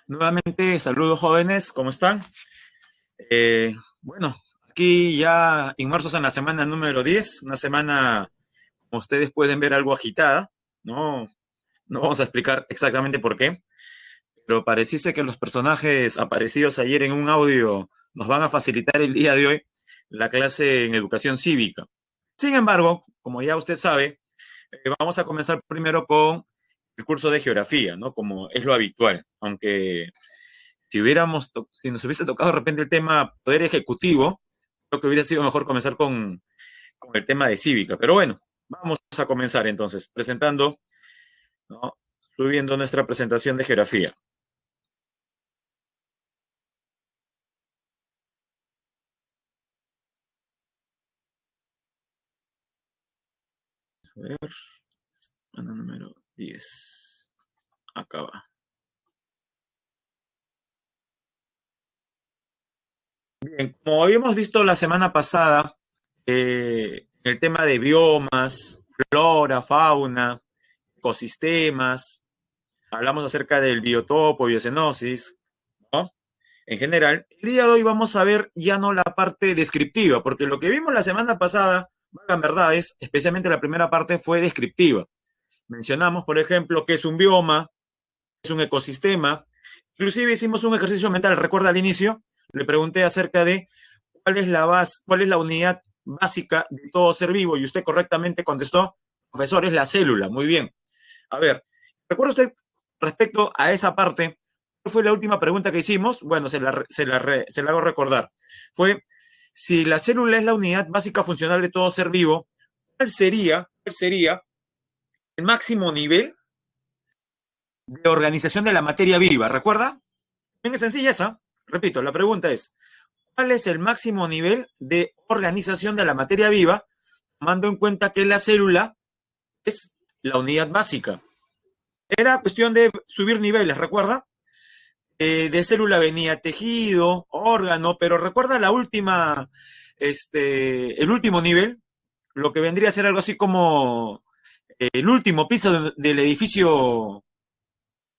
Nuevamente, saludos jóvenes, ¿cómo están? Bueno, aquí ya inmersos en la semana número 10, una semana, como ustedes pueden ver, algo agitada, ¿no? No vamos a explicar exactamente por qué, pero pareciese que los personajes aparecidos ayer en un audio nos van a facilitar el día de hoy la clase en educación cívica. Sin embargo, como ya usted sabe, vamos a comenzar primero con el curso de geografía, ¿no? Como es lo habitual, aunque si nos hubiese tocado de repente el tema poder ejecutivo, creo que hubiera sido mejor comenzar con el tema de cívica. Pero bueno, vamos a comenzar entonces, presentando, ¿no? Subiendo nuestra presentación de geografía. A ver, semana número 10. Acá va. Bien, como habíamos visto la semana pasada, el tema de biomas, flora, fauna, ecosistemas, hablamos acerca del biotopo, biocenosis, ¿no? En general, el día de hoy vamos a ver ya no la parte descriptiva, porque lo que vimos la semana pasada, valgan verdades, especialmente la primera parte fue descriptiva. Mencionamos, por ejemplo, qué es un bioma, qué es un ecosistema, inclusive hicimos un ejercicio mental, recuerda al inicio, le pregunté acerca de cuál es la unidad básica de todo ser vivo, y usted correctamente contestó, profesor, es la célula, muy bien. A ver, ¿recuerda usted respecto a esa parte? ¿Cuál fue la última pregunta que hicimos? Bueno, se la hago recordar. Fue, si la célula es la unidad básica funcional de todo ser vivo, ¿cuál sería el máximo nivel de organización de la materia viva? ¿Recuerda? Bien, es sencilla esa. Repito, la pregunta es, ¿cuál es el máximo nivel de organización de la materia viva, tomando en cuenta que la célula es la unidad básica? Era cuestión de subir niveles, ¿recuerda? De célula venía tejido, órgano, pero recuerda el último nivel, lo que vendría a ser algo así como el último piso del edificio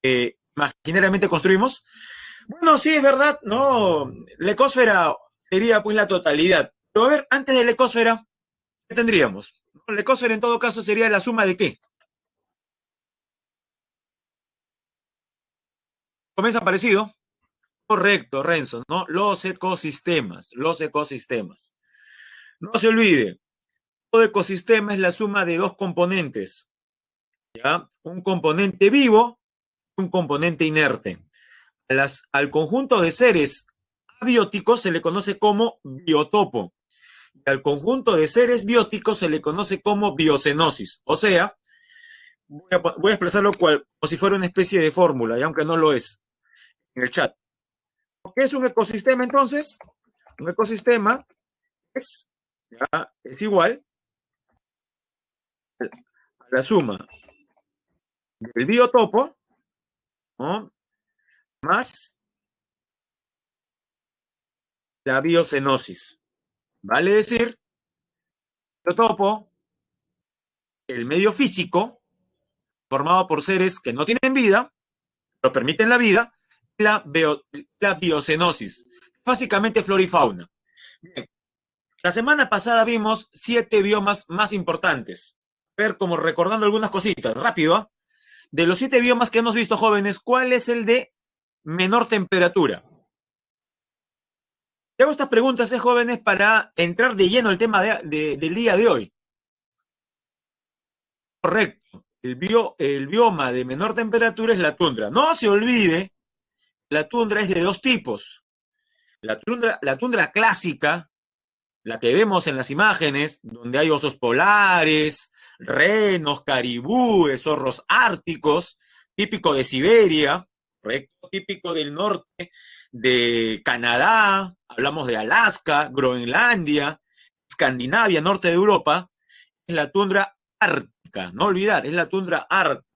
que imaginariamente construimos. Bueno, sí, es verdad, ¿no? La ecosfera sería pues la totalidad. Pero a ver, antes de la ecosfera, ¿qué tendríamos? La ecosfera en todo caso sería la suma de ¿qué? ¿Comienza parecido? Correcto, Renzo, ¿no? Los ecosistemas. No se olvide, todo ecosistema es la suma de dos componentes, ¿ya? Un componente vivo y un componente inerte. Al conjunto de seres abióticos se le conoce como biotopo. Y al conjunto de seres bióticos se le conoce como biocenosis. O sea, voy a expresarlo como si fuera una especie de fórmula, y aunque no lo es, en el chat. ¿Qué es un ecosistema entonces? Un ecosistema es igual a la suma del biotopo, ¿no? Más la biocenosis. Vale decir, biotopo, el medio físico, formado por seres que no tienen vida, pero permiten la vida, la, la biocenosis. Básicamente flora y fauna. Bien, la semana pasada vimos 7 biomas más importantes. A ver, como recordando algunas cositas, rápido, ¿eh? De los 7 biomas que hemos visto, jóvenes, ¿cuál es el de menor temperatura? Te hago estas preguntas, jóvenes, para entrar de lleno al tema del día de hoy. Correcto. El bioma de menor temperatura es la tundra. No se olvide, la tundra es de dos tipos. La tundra clásica, la que vemos en las imágenes, donde hay osos polares, renos, caribúes, zorros árticos, típico de Siberia, correcto, típico del norte de Canadá, hablamos de Alaska, Groenlandia, Escandinavia, norte de Europa, es la tundra ártica, no olvidar, es la tundra ártica.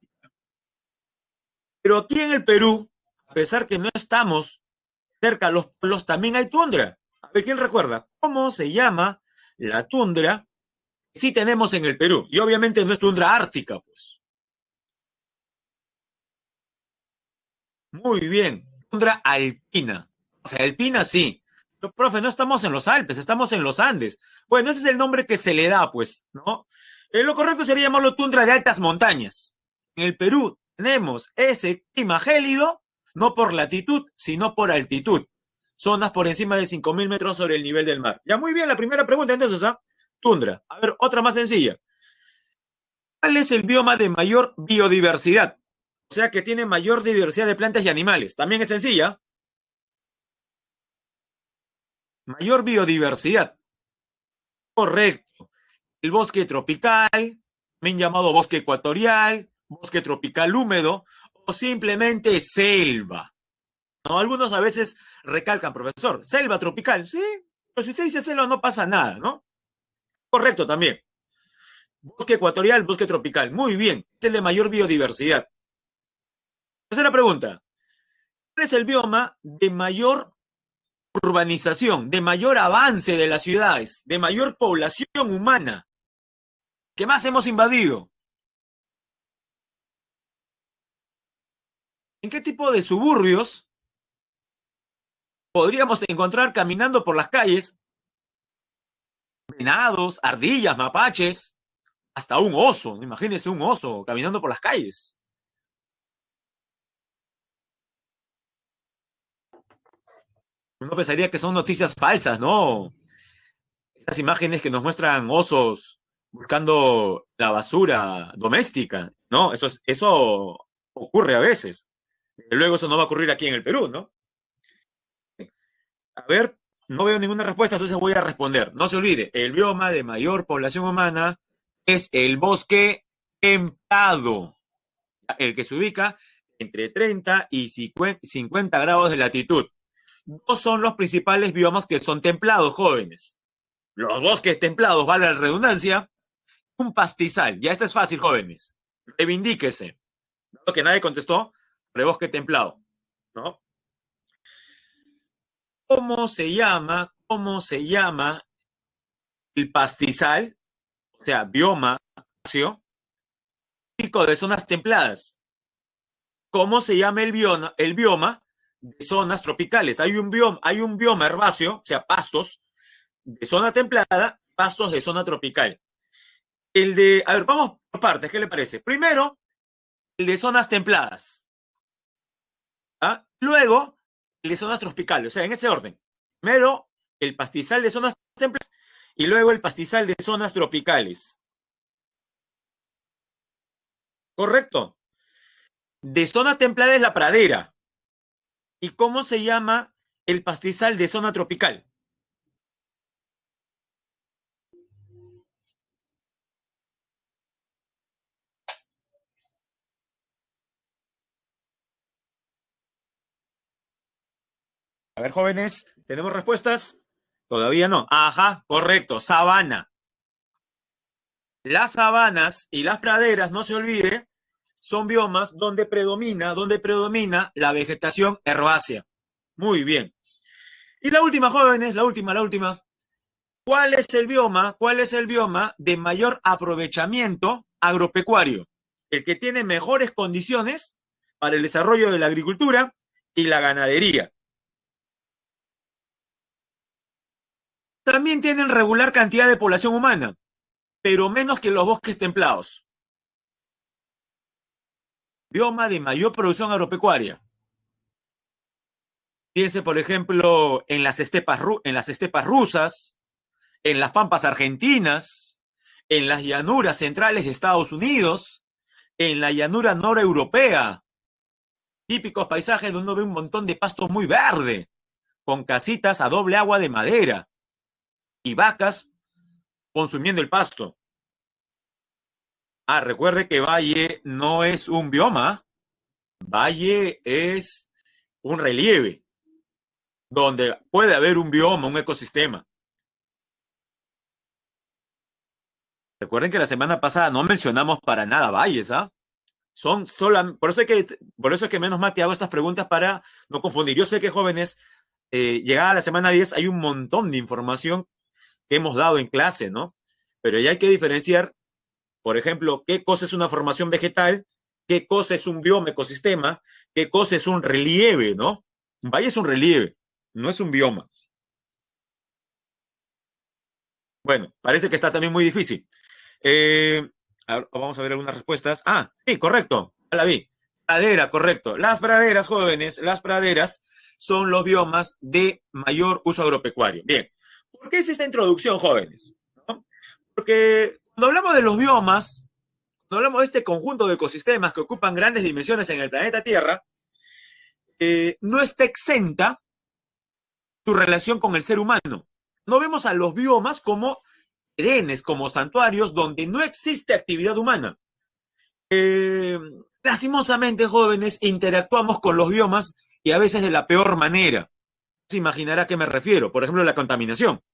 Pero aquí en el Perú, a pesar que no estamos cerca de los polos, también hay tundra. A ver, ¿quién recuerda? ¿Cómo se llama la tundra que sí tenemos en el Perú? Y obviamente no es tundra ártica, pues. Muy bien. tundra alpina. O sea, alpina sí. Pero, profe, no estamos en los Alpes, estamos en los Andes. Bueno, ese es el nombre que se le da, pues, ¿no? Lo correcto sería llamarlo tundra de altas montañas. En el Perú tenemos ese clima gélido, no por latitud, sino por altitud. Zonas por encima de 5.000 metros sobre el nivel del mar. Ya, muy bien, la primera pregunta entonces, ¿ah? Tundra. A ver, otra más sencilla. ¿Cuál es el bioma de mayor biodiversidad? O sea, que tiene mayor diversidad de plantas y animales. También es sencilla. Mayor biodiversidad. Correcto. El bosque tropical, también llamado bosque ecuatorial, bosque tropical húmedo o simplemente selva. ¿No? Algunos a veces recalcan, profesor, selva tropical. Sí, pero si usted dice selva no pasa nada, ¿no? Correcto también. Bosque ecuatorial, bosque tropical. Muy bien. Es el de mayor biodiversidad. Tercera pregunta. ¿Cuál es el bioma de mayor urbanización, de mayor avance de las ciudades, de mayor población humana que más hemos invadido? ¿En qué tipo de suburbios podríamos encontrar caminando por las calles venados, ardillas, mapaches, hasta un oso? Imagínense un oso caminando por las calles. Uno pensaría que son noticias falsas, ¿no? Estas imágenes que nos muestran osos buscando la basura doméstica, ¿no? Eso ocurre a veces. Luego eso no va a ocurrir aquí en el Perú, ¿no? A ver, no veo ninguna respuesta, entonces voy a responder. No se olvide, el bioma de mayor población humana es el bosque templado, el que se ubica entre 30 y 50 grados de latitud. Dos son los principales biomas que son templados, jóvenes. Los bosques templados, vale la redundancia, un pastizal. Ya esto es fácil, jóvenes. Reivindíquese. Lo que nadie contestó, el bosque templado, ¿no? ¿Cómo se llama el pastizal? O sea, bioma típico de zonas templadas. ¿Cómo se llama el bioma de zonas tropicales? Hay un bioma herbáceo, o sea, pastos de zona templada, pastos de zona tropical. A ver, vamos por partes, ¿qué le parece? Primero, el de zonas templadas. ¿Ah? Luego, el de zonas tropicales, o sea, en ese orden. Primero, el pastizal de zonas templadas y luego el pastizal de zonas tropicales. ¿Correcto? De zona templada es la pradera. ¿Y cómo se llama el pastizal de zona tropical? A ver, jóvenes, ¿tenemos respuestas? Todavía no. Ajá, correcto, sabana. Las sabanas y las praderas, no se olvide, son biomas donde predomina la vegetación herbácea. Muy bien. Y la última, jóvenes, la última. ¿Cuál es el bioma de mayor aprovechamiento agropecuario? El que tiene mejores condiciones para el desarrollo de la agricultura y la ganadería. También tienen regular cantidad de población humana, pero menos que los bosques templados. Bioma de mayor producción agropecuaria. Piense, por ejemplo, en las estepas rusas, en las pampas argentinas, en las llanuras centrales de Estados Unidos, en la llanura noreuropea. Típicos paisajes donde uno ve un montón de pasto muy verde, con casitas a doble agua de madera y vacas consumiendo el pasto. Ah, recuerde que valle no es un bioma, valle es un relieve, donde puede haber un bioma, un ecosistema. Recuerden que la semana pasada no mencionamos para nada valles, ¿ah? Por eso es que menos mal que hago estas preguntas para no confundir. Yo sé que, jóvenes, llegada a la semana 10 hay un montón de información que hemos dado en clase, ¿no? Pero ya hay que diferenciar, por ejemplo, qué cosa es una formación vegetal, qué cosa es un bioma ecosistema, qué cosa es un relieve, ¿no? Un valle es un relieve, no es un bioma. Bueno, parece que está también muy difícil. Vamos a ver algunas respuestas. Ah, sí, correcto. Ya la vi. Pradera, correcto. Las praderas, jóvenes, las praderas son los biomas de mayor uso agropecuario. Bien. ¿Por qué es esta introducción, jóvenes? ¿No? Porque cuando hablamos de los biomas, cuando hablamos de este conjunto de ecosistemas que ocupan grandes dimensiones en el planeta Tierra, no está exenta su relación con el ser humano. No vemos a los biomas como edenes, como santuarios donde no existe actividad humana. Eh, Lastimosamente, jóvenes, interactuamos con los biomas y a veces de la peor manera. Se imaginará a qué me refiero. Por ejemplo, la contaminación,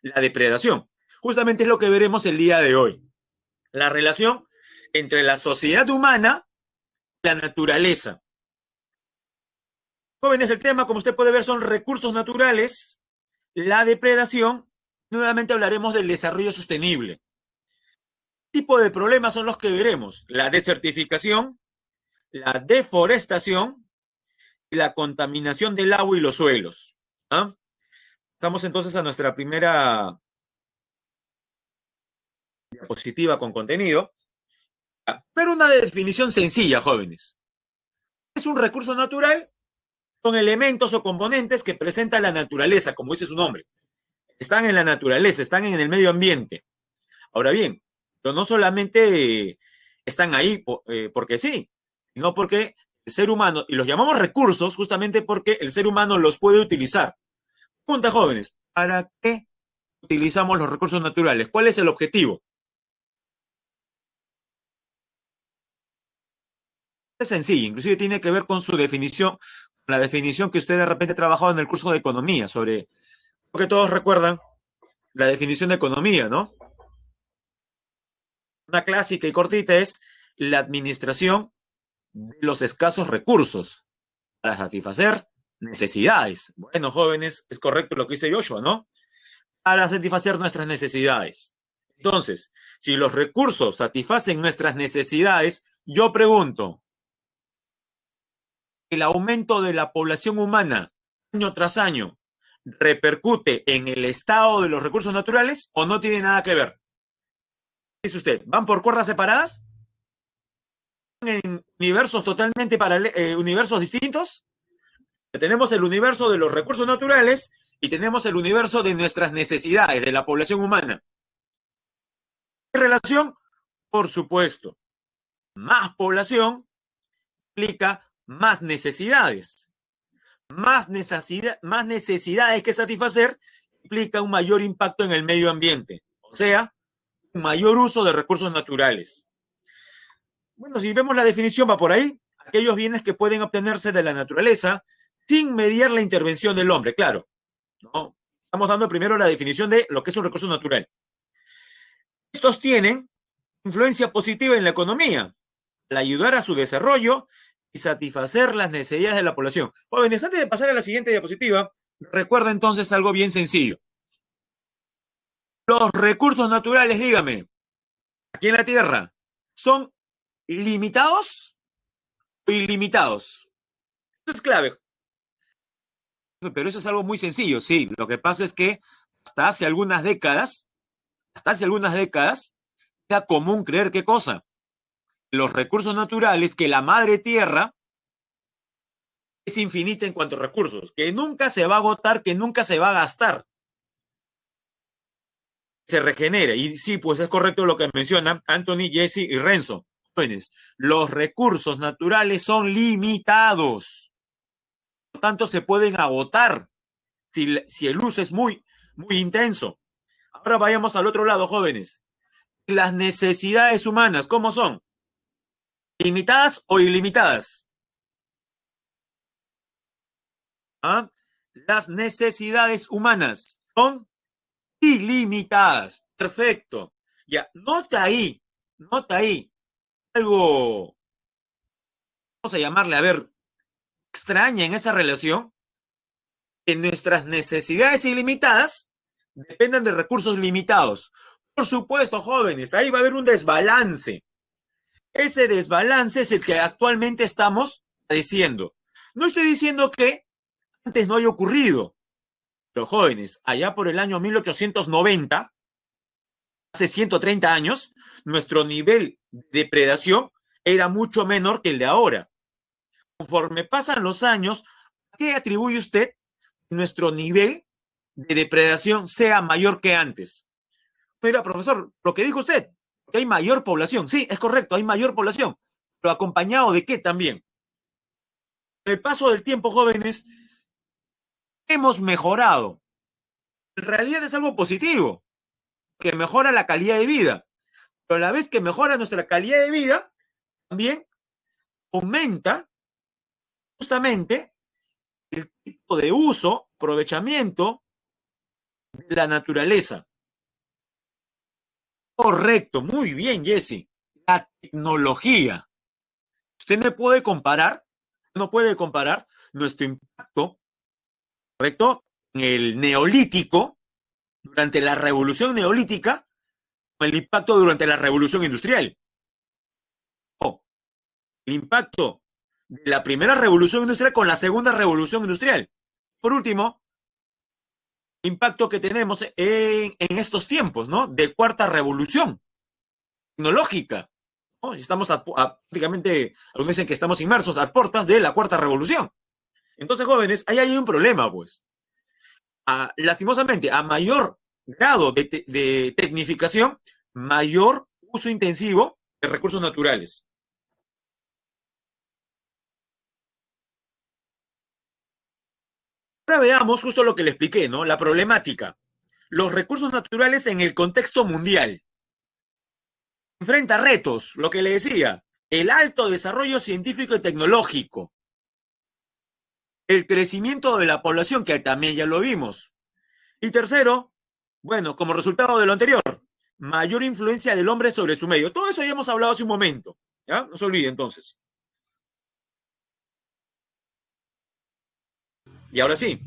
la depredación. Justamente es lo que veremos el día de hoy. La relación entre la sociedad humana y la naturaleza. Jóvenes, el tema, como usted puede ver, son recursos naturales, la depredación. Nuevamente hablaremos del desarrollo sostenible. ¿Qué tipo de problemas son los que veremos? La desertificación, la deforestación y la contaminación del agua y los suelos. ¿Ah? Pasamos entonces a nuestra primera diapositiva con contenido. Pero una definición sencilla, jóvenes. Es un recurso natural, son elementos o componentes que presenta la naturaleza, como dice su nombre. Están en la naturaleza, están en el medio ambiente. Ahora bien, pero no solamente están ahí porque sí, sino porque el ser humano, y los llamamos recursos justamente porque el ser humano los puede utilizar. Pregunta, jóvenes, ¿para qué utilizamos los recursos naturales? ¿Cuál es el objetivo? Es sencillo, inclusive tiene que ver con su definición, la definición que usted de repente ha trabajado en el curso de economía, sobre, porque todos recuerdan la definición de economía, ¿no? Una clásica y cortita es la administración de los escasos recursos para satisfacer necesidades. Bueno, jóvenes, es correcto lo que dice Joshua, ¿no? Para satisfacer nuestras necesidades. Entonces, si los recursos satisfacen nuestras necesidades, yo pregunto, ¿el aumento de la población humana año tras año repercute en el estado de los recursos naturales o no tiene nada que ver? ¿Qué dice usted? ¿Van por cuerdas separadas? ¿En universos totalmente universos distintos? Tenemos el universo de los recursos naturales y tenemos el universo de nuestras necesidades, de la población humana. ¿Qué relación? Por supuesto, más población implica más necesidades. Más necesidades que satisfacer implica un mayor impacto en el medio ambiente, o sea, un mayor uso de recursos naturales. Bueno, si vemos la definición va por ahí, aquellos bienes que pueden obtenerse de la naturaleza sin mediar la intervención del hombre, claro, ¿no? Estamos dando primero la definición de lo que es un recurso natural. Estos tienen influencia positiva en la economía, al ayudar a su desarrollo y satisfacer las necesidades de la población. Jóvenes, antes de pasar a la siguiente diapositiva, recuerda entonces algo bien sencillo. Los recursos naturales, dígame, aquí en la Tierra, ¿son limitados o ilimitados? Eso es clave. Pero eso es algo muy sencillo, sí. Lo que pasa es que hasta hace algunas décadas, era común creer qué cosa. Los recursos naturales, que la madre tierra es infinita en cuanto a recursos, que nunca se va a agotar, que nunca se va a gastar. Se regenera. Y sí, pues es correcto lo que mencionan Anthony, Jesse y Renzo. Jóvenes, los recursos naturales son limitados. Por lo tanto, se pueden agotar si el uso es muy intenso. Ahora vayamos al otro lado, jóvenes. Las necesidades humanas, ¿cómo son? ¿Limitadas o ilimitadas? ¿Ah? Las necesidades humanas son ilimitadas. Perfecto. Ya, nota ahí. Algo, vamos a llamarle, a ver, extraña en esa relación, que nuestras necesidades ilimitadas dependen de recursos limitados. Por supuesto, jóvenes, ahí va a haber un desbalance. Ese desbalance es el que actualmente estamos padeciendo. No estoy diciendo que antes no haya ocurrido. Pero jóvenes, allá por el año 1890, hace 130 años, nuestro nivel de depredación era mucho menor que el de ahora. Conforme pasan los años, ¿a qué atribuye usted que nuestro nivel de depredación sea mayor que antes? Mira, profesor, lo que dijo usted, que hay mayor población. Sí, es correcto, hay mayor población, pero acompañado de qué también. Con el paso del tiempo, jóvenes, hemos mejorado. En realidad es algo positivo, que mejora la calidad de vida, pero a la vez que mejora nuestra calidad de vida, también aumenta justamente el tipo de uso, aprovechamiento de la naturaleza. Correcto, muy bien, Jesse. La tecnología. Usted no puede comparar nuestro impacto, ¿correcto? En el neolítico, durante la revolución neolítica, con el impacto durante la revolución industrial. O el impacto de la primera revolución industrial con la segunda revolución industrial. Por último, impacto que tenemos en estos tiempos, ¿no? De cuarta revolución tecnológica, ¿no? Estamos prácticamente, algunos dicen que estamos inmersos a puertas de la cuarta revolución. Entonces, jóvenes, ahí hay un problema, pues. Lastimosamente, a mayor grado de tecnificación, mayor uso intensivo de recursos naturales. Ahora veamos justo lo que le expliqué, ¿no? La problemática. Los recursos naturales en el contexto mundial. Enfrenta retos, lo que le decía, el alto desarrollo científico y tecnológico, el crecimiento de la población, que también ya lo vimos. Y tercero, bueno, como resultado de lo anterior, mayor influencia del hombre sobre su medio. Todo eso ya hemos hablado hace un momento, ¿ya? No se olvide entonces. Y ahora sí,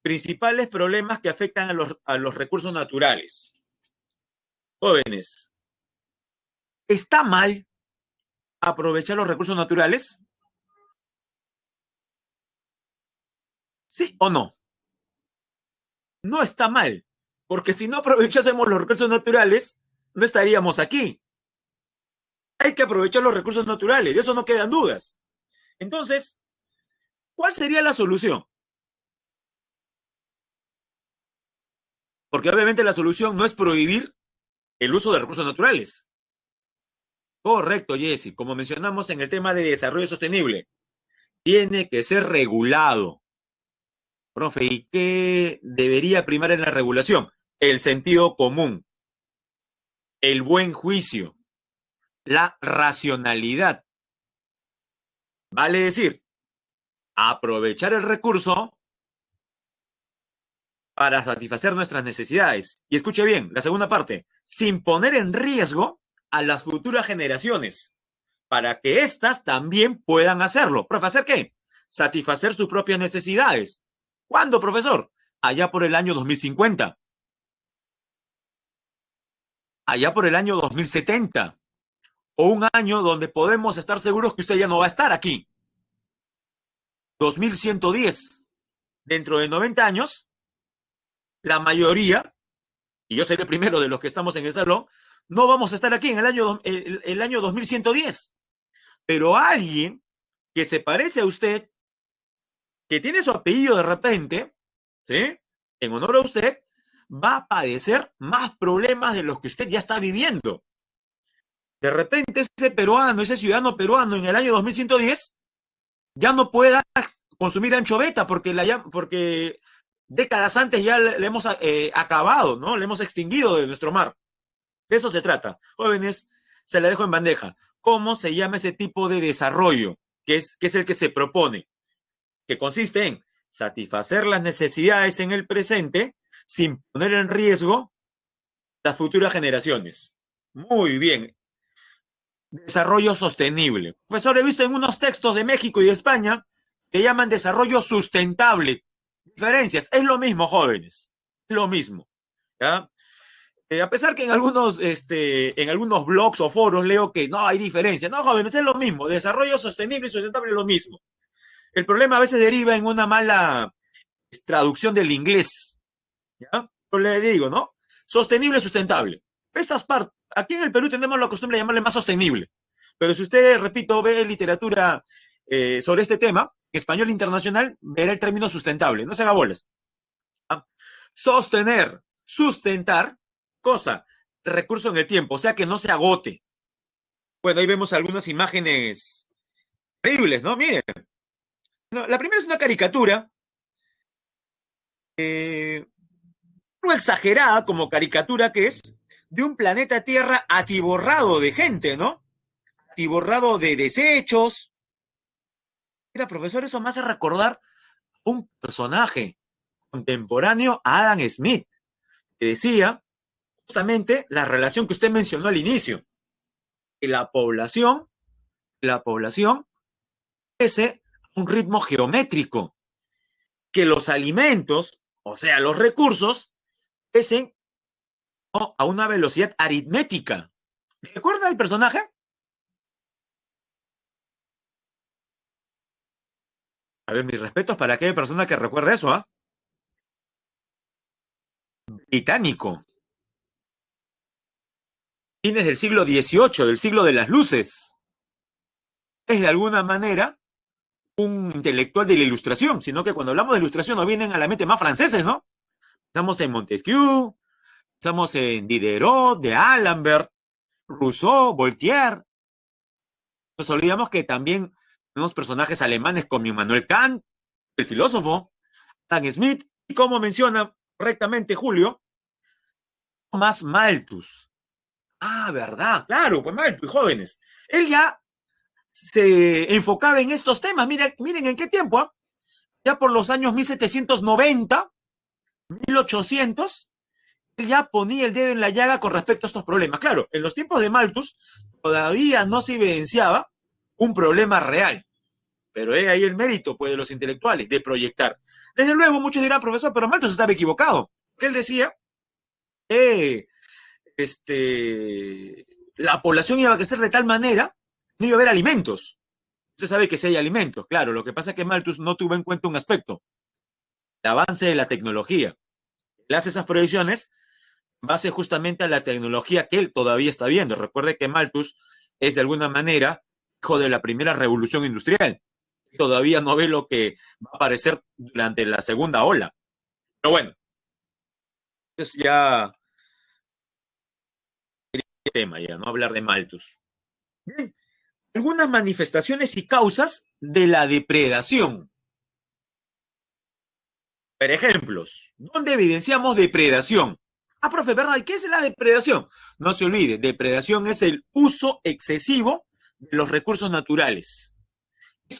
principales problemas que afectan a los recursos naturales. Jóvenes, ¿está mal aprovechar los recursos naturales? ¿Sí o no? No está mal, porque si no aprovechásemos los recursos naturales, no estaríamos aquí. Hay que aprovechar los recursos naturales, de eso no quedan dudas. Entonces, ¿cuál sería la solución? Porque obviamente la solución no es prohibir el uso de recursos naturales. Correcto, Jesse. Como mencionamos en el tema de desarrollo sostenible, tiene que ser regulado. Profe, ¿y qué debería primar en la regulación? El sentido común, el buen juicio, la racionalidad. Vale decir, aprovechar el recurso para satisfacer nuestras necesidades. Y escuche bien, la segunda parte, sin poner en riesgo a las futuras generaciones, para que éstas también puedan hacerlo. ¿Profe, hacer qué? Satisfacer sus propias necesidades. ¿Cuándo, profesor? Allá por el año 2050. Allá por el año 2070. O un año donde podemos estar seguros que usted ya no va a estar aquí. 2110. Dentro de 90 años, la mayoría, y yo seré el primero de los que estamos en el salón, no vamos a estar aquí en el año 2110. Pero alguien que se parece a usted, que tiene su apellido de repente, ¿sí? En honor a usted, va a padecer más problemas de los que usted ya está viviendo. De repente ese peruano, ese ciudadano peruano en el año 2110 ya no pueda consumir anchoveta porque décadas antes ya le hemos acabado, ¿no? Le hemos extinguido de nuestro mar. De eso se trata. Jóvenes, se la dejo en bandeja. ¿Cómo se llama ese tipo de desarrollo? Que es el que se propone, que consiste en satisfacer las necesidades en el presente sin poner en riesgo las futuras generaciones. Muy bien. Desarrollo sostenible. Profesor, he visto en unos textos de México y de España que llaman desarrollo sustentable. Diferencias. Es lo mismo, jóvenes. Es lo mismo. ¿Ya? A pesar que en algunos blogs o foros leo que no hay diferencia. No, jóvenes, es lo mismo. Desarrollo sostenible y sustentable es lo mismo. El problema a veces deriva en una mala traducción del inglés, ¿ya? Pero le digo, ¿no? Sostenible, sustentable. Estas partes, aquí en el Perú tenemos la costumbre de llamarle más sostenible, pero si usted, repito, ve literatura sobre este tema, en español internacional, verá el término sustentable, no se haga bolas. ¿Ah? Sostener, sustentar, cosa, recurso en el tiempo, o sea que no se agote. Bueno, ahí vemos algunas imágenes terribles, ¿no? Miren, no, la primera es una caricatura, eh, no exagerada como caricatura que es, de un planeta Tierra atiborrado de gente, ¿no? Atiborrado de desechos. Mira, profesor, eso me hace recordar un personaje contemporáneo a Adam Smith, que decía justamente la relación que usted mencionó al inicio, que la población crece a un ritmo geométrico, que los alimentos, o sea, los recursos, crecen, ¿no?, a una velocidad aritmética. ¿Recuerda el personaje? A ver, mis respetos para aquella persona que recuerde eso, ¿ah? Británico. Fines del siglo XVIII, del siglo de las luces. Es de alguna manera un intelectual de la ilustración, sino que cuando hablamos de ilustración nos vienen a la mente más franceses, ¿no? Estamos en Montesquieu, estamos en Diderot, de Alembert, Rousseau, Voltaire. Nos olvidamos que también tenemos personajes alemanes como Immanuel Kant, el filósofo, Adam Smith, y como menciona correctamente Julio, Thomas Malthus. Ah, verdad, claro, pues Malthus, jóvenes. Él ya se enfocaba en estos temas. Miren en qué tiempo, ¿eh? Ya por los años 1790, 1800, él ya ponía el dedo en la llaga con respecto a estos problemas. Claro, en los tiempos de Malthus todavía no se evidenciaba un problema real, pero es ahí el mérito, pues, de los intelectuales, de proyectar. Desde luego, muchos dirán, profesor, pero Malthus estaba equivocado, que él decía que la población iba a crecer de tal manera, no iba a haber alimentos. Usted sabe que sí hay alimentos, claro, lo que pasa es que Malthus no tuvo en cuenta un aspecto, el avance de la tecnología. Él hace esas proyecciones en base justamente a la tecnología que él todavía está viendo. Recuerde que Malthus es de alguna manera hijo de la primera revolución industrial. Todavía no ve lo que va a aparecer durante la segunda ola. Pero bueno, es ya el tema, ya no hablar de Malthus. Bien, algunas manifestaciones y causas de la depredación. Por ejemplos, ¿dónde evidenciamos depredación? Ah, profe, ¿verdad? ¿Qué es la depredación? No se olvide, depredación es el uso excesivo de los recursos naturales.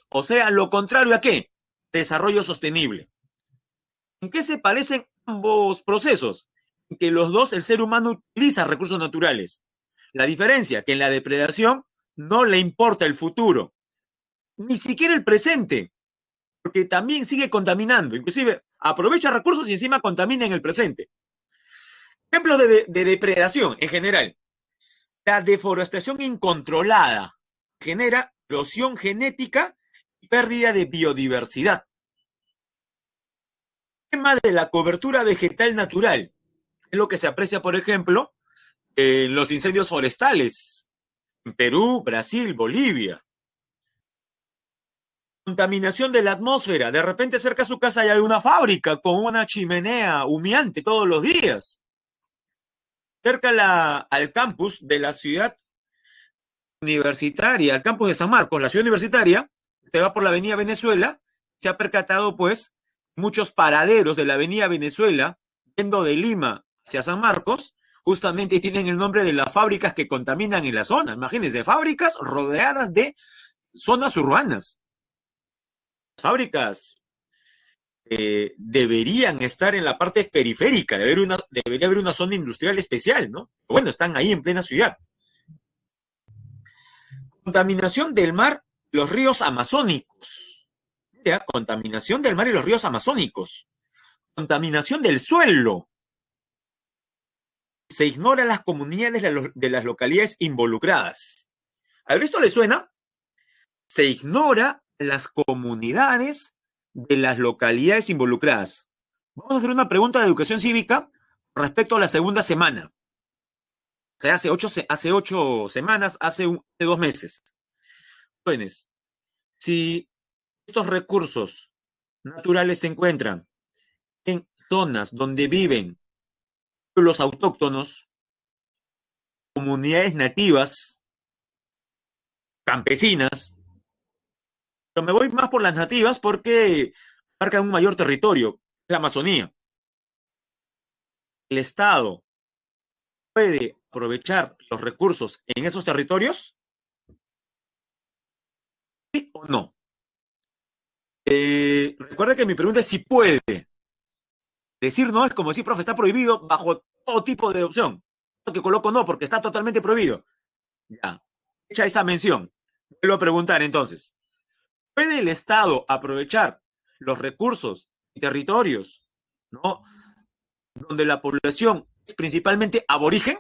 O sea, lo contrario a qué? Desarrollo sostenible. ¿En qué se parecen ambos procesos? En que los dos, el ser humano utiliza recursos naturales. La diferencia, que en la depredación no le importa el futuro, ni siquiera el presente, porque también sigue contaminando, inclusive aprovecha recursos y encima contamina en el presente. Ejemplos de depredación en general. La deforestación incontrolada genera erosión genética y pérdida de biodiversidad. El tema de la cobertura vegetal natural es lo que se aprecia, por ejemplo, en los incendios forestales en Perú, Brasil, Bolivia. Contaminación de la atmósfera. De repente cerca de su casa hay una fábrica con una chimenea humeante todos los días. Cerca al campus de la ciudad universitaria, al campus de San Marcos, la ciudad universitaria, te va por la avenida Venezuela, se ha percatado pues muchos paraderos de la avenida Venezuela, yendo de Lima hacia San Marcos, justamente tienen el nombre de las fábricas que contaminan en la zona. Imagínense, fábricas rodeadas de zonas urbanas. Fábricas deberían estar en la parte periférica, debería haber una zona industrial especial, ¿no? Bueno, están ahí en plena ciudad. Contaminación del mar, los ríos amazónicos. Mira, contaminación del mar y los ríos amazónicos. Contaminación del suelo. Se ignoran las comunidades de las localidades involucradas. A ver, ¿esto le suena? Se ignora las comunidades de las localidades involucradas. Vamos a hacer una pregunta de educación cívica respecto a la segunda semana. O sea, hace 8 semanas, hace 2 meses. Jóvenes, si estos recursos naturales se encuentran en zonas donde viven los autóctonos, comunidades nativas, campesinas, pero me voy más por las nativas porque marcan un mayor territorio, la Amazonía. ¿El Estado puede aprovechar los recursos en esos territorios? ¿Sí o no? Recuerda que mi pregunta es si puede. Decir no es como decir, profe, está prohibido bajo todo tipo de opción. Lo que coloco no, porque está totalmente prohibido. Ya, hecha esa mención. Vuelvo a preguntar entonces, ¿puede el Estado aprovechar los recursos y territorios, ¿no?, donde la población es principalmente aborigen?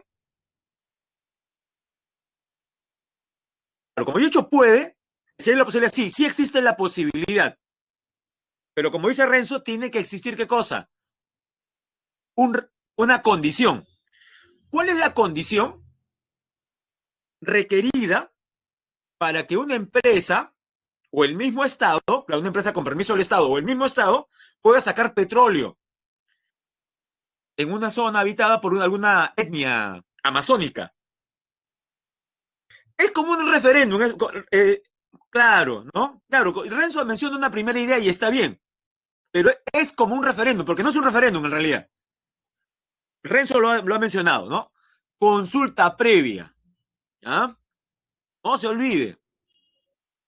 Pero como yo he dicho puede, si hay la posibilidad, sí, sí existe la posibilidad. Pero como dice Renzo, tiene que existir ¿qué cosa? Una condición. ¿Cuál es la condición requerida para que una empresa o el mismo Estado, una empresa con permiso del Estado o el mismo Estado, pueda sacar petróleo en una zona habitada por alguna etnia amazónica? Es como un referéndum, claro, ¿no? Claro, Renzo menciona una primera idea y está bien, pero es como un referéndum, porque no es un referéndum en realidad. Renzo lo ha mencionado, ¿no? Consulta previa, ¿ya? No se olvide,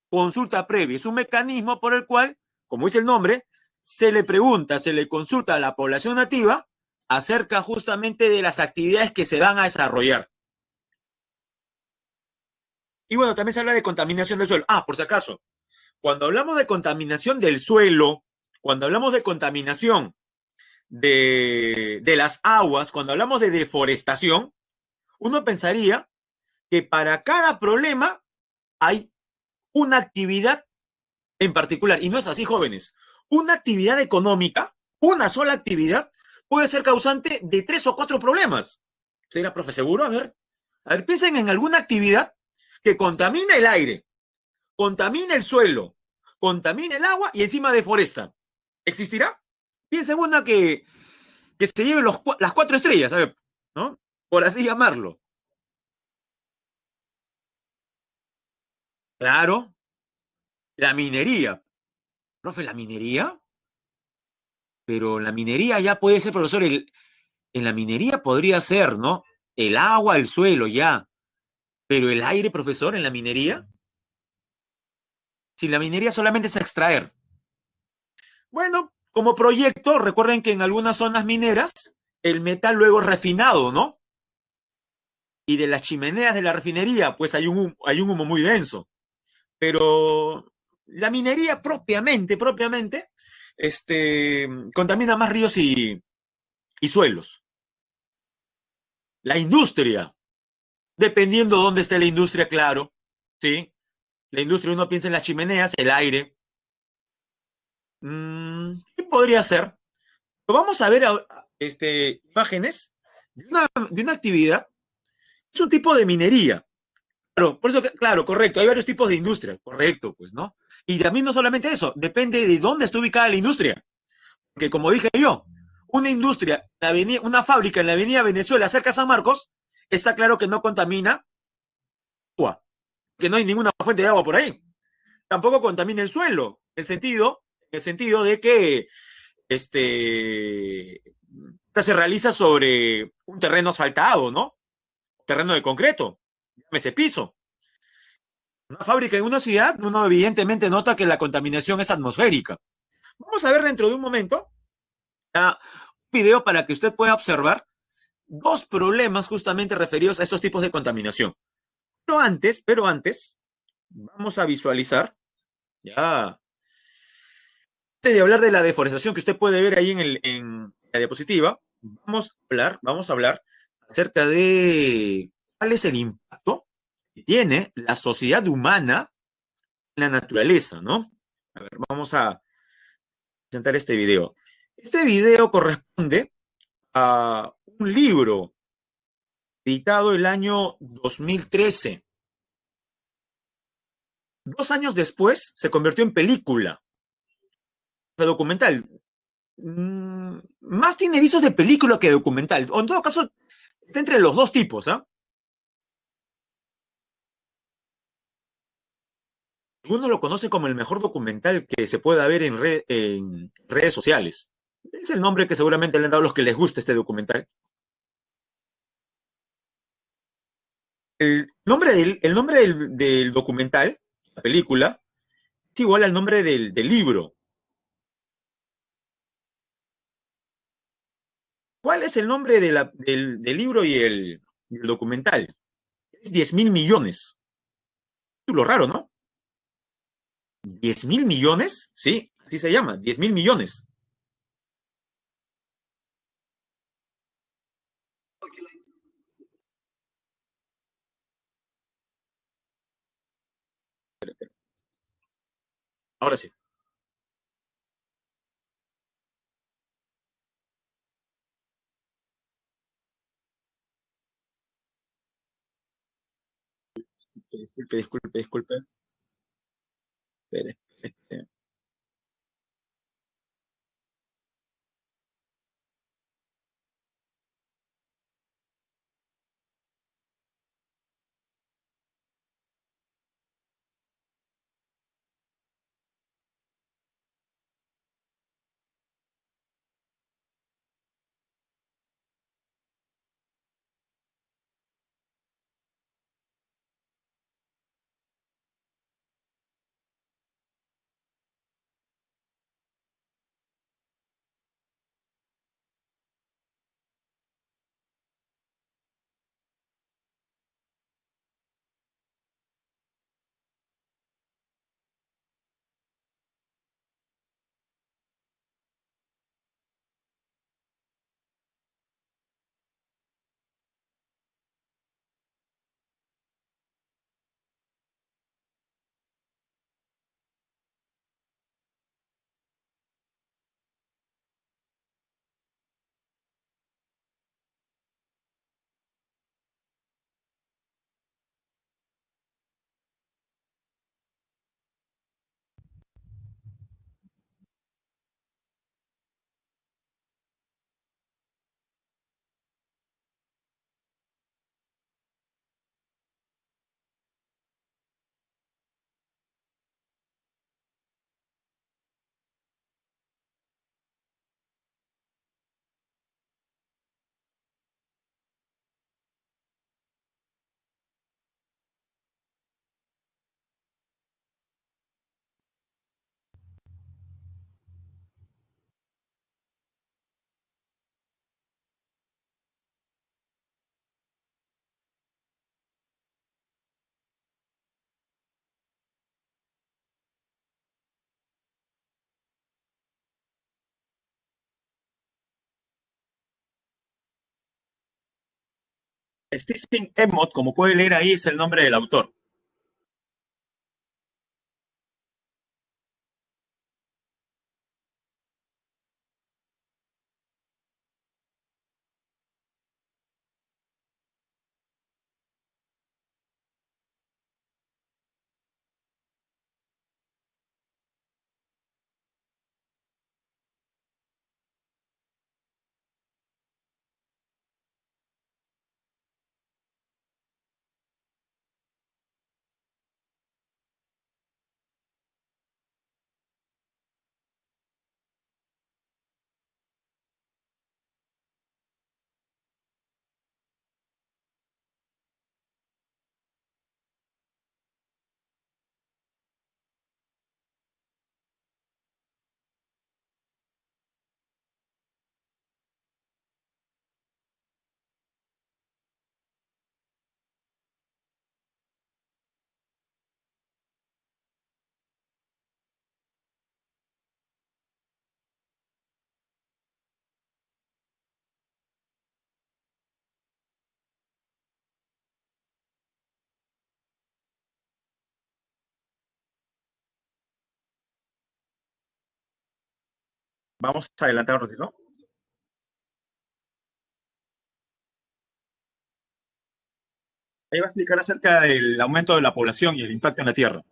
consulta previa. Es un mecanismo por el cual, como dice el nombre, se le pregunta, se le consulta a la población nativa acerca justamente de las actividades que se van a desarrollar. Y bueno, también se habla de contaminación del suelo. Ah, por si acaso, cuando hablamos de contaminación del suelo, cuando hablamos de contaminación de las aguas, cuando hablamos de deforestación, uno pensaría que para cada problema hay una actividad en particular. Y no es así, jóvenes. Una actividad económica, una sola actividad, puede ser causante de 3 o 4 problemas. ¿Usted era profe seguro? A ver, piensen en alguna actividad que contamina el aire, contamina el suelo, contamina el agua y encima deforesta. ¿Existirá? Piensen una que se lleve las 4 estrellas, a ver, ¿no? Por así llamarlo. Claro, la minería. Profe, ¿la minería? Pero la minería ya puede ser, profesor, en la minería podría ser, ¿no? El agua, el suelo, ya. Pero el aire, profesor, en la minería, si la minería solamente es extraer. Bueno, como proyecto, recuerden que en algunas zonas mineras, el metal luego es refinado, ¿no? Y de las chimeneas de la refinería, pues hay un humo muy denso. Pero la minería propiamente, contamina más ríos y suelos. La industria, dependiendo dónde esté la industria, claro, ¿sí? La industria, uno piensa en las chimeneas, el aire. ¿Qué podría ser? Pero vamos a ver imágenes de una actividad. Es un tipo de minería. Claro, por eso, claro, correcto. Hay varios tipos de industria, correcto, pues, ¿no? Y también no solamente eso, depende de dónde está ubicada la industria. Porque como dije yo, una industria, una fábrica en la avenida Venezuela, cerca de San Marcos, está claro que no contamina agua, que no hay ninguna fuente de agua por ahí. Tampoco contamina el suelo, en el sentido de que se realiza sobre un terreno asfaltado, ¿no? Terreno de concreto, ese piso. Una fábrica en una ciudad, uno evidentemente nota que la contaminación es atmosférica. Vamos a ver dentro de un momento un video para que usted pueda observar 2 problemas justamente referidos a estos tipos de contaminación. Pero antes, vamos a visualizar, ya, antes de hablar de la deforestación que usted puede ver ahí en la diapositiva, vamos a hablar acerca de cuál es el impacto que tiene la sociedad humana en la naturaleza, ¿no? Vamos a presentar este video. Este video corresponde a un libro editado el año 2013. 2 años después se convirtió en película, de documental. Más tiene visos de película que de documental. O en todo caso, está entre los dos tipos, ¿ah? Algunos lo conocen como el mejor documental que se pueda ver en redes sociales. Es el nombre que seguramente le han dado a los que les gusta este documental. El nombre del documental, la película, es igual al nombre del libro. ¿Cuál es el nombre del libro y el documental? Es 10.000 millones. Lo raro, ¿no? ¿10.000 millones? Sí, así se llama, 10.000 millones. Ahora sí. Disculpe, disculpe, disculpe. Espere, espere, espere. Stephen Emmet, como puede leer ahí, es el nombre del autor. Vamos a adelantar un ratito. Ahí va a explicar acerca del aumento de la población y el impacto en la Tierra.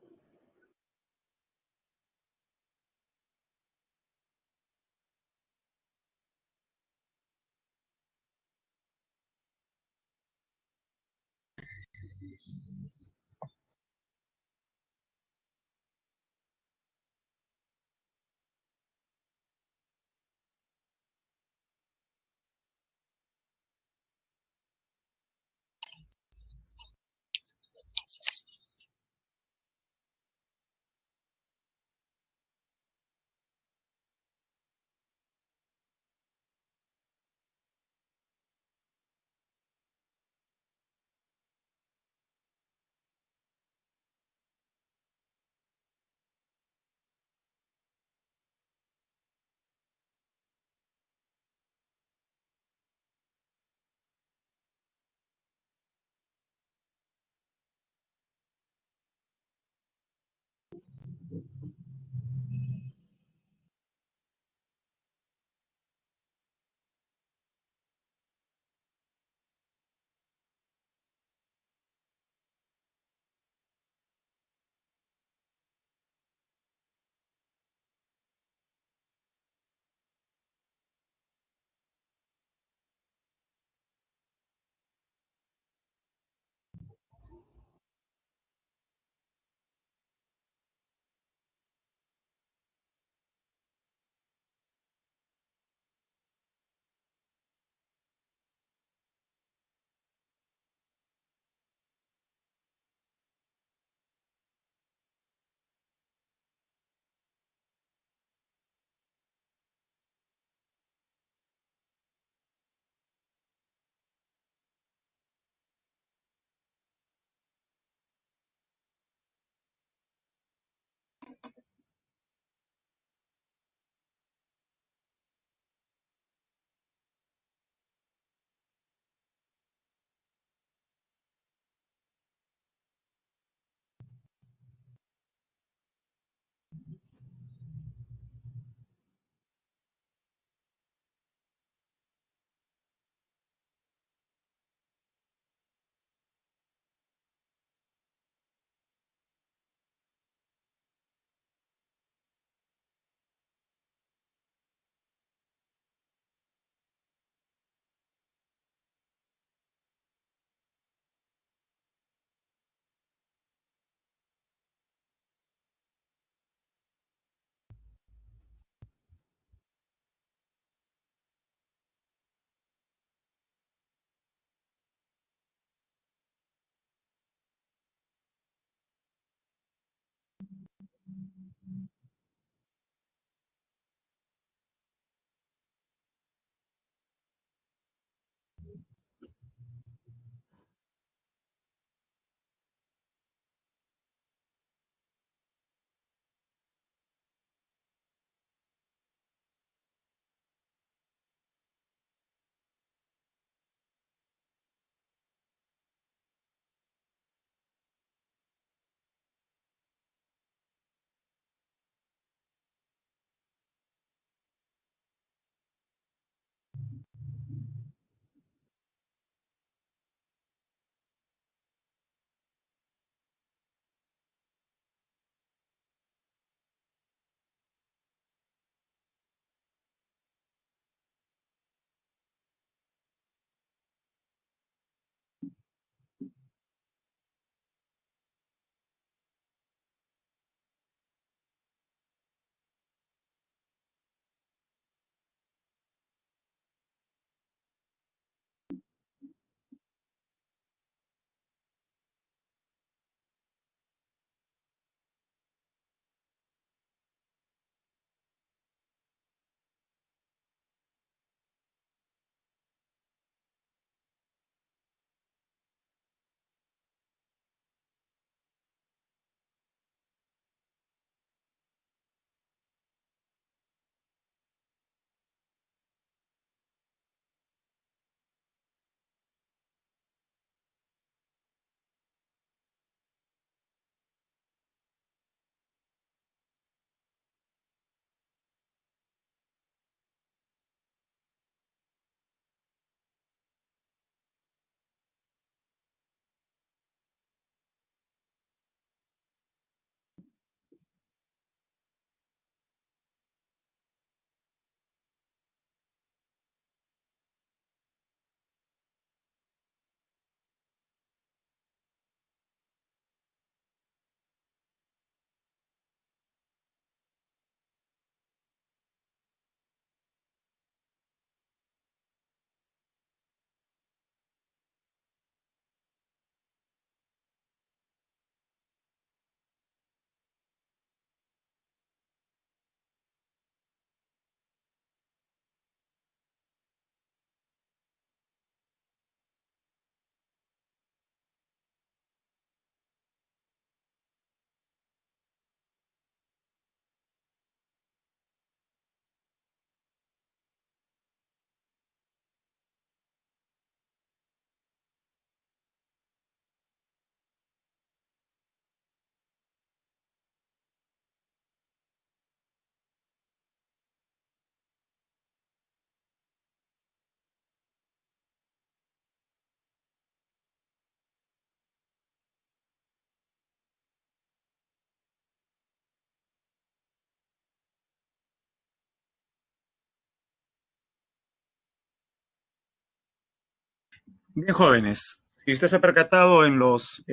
Bien, jóvenes. Si usted se ha percatado en los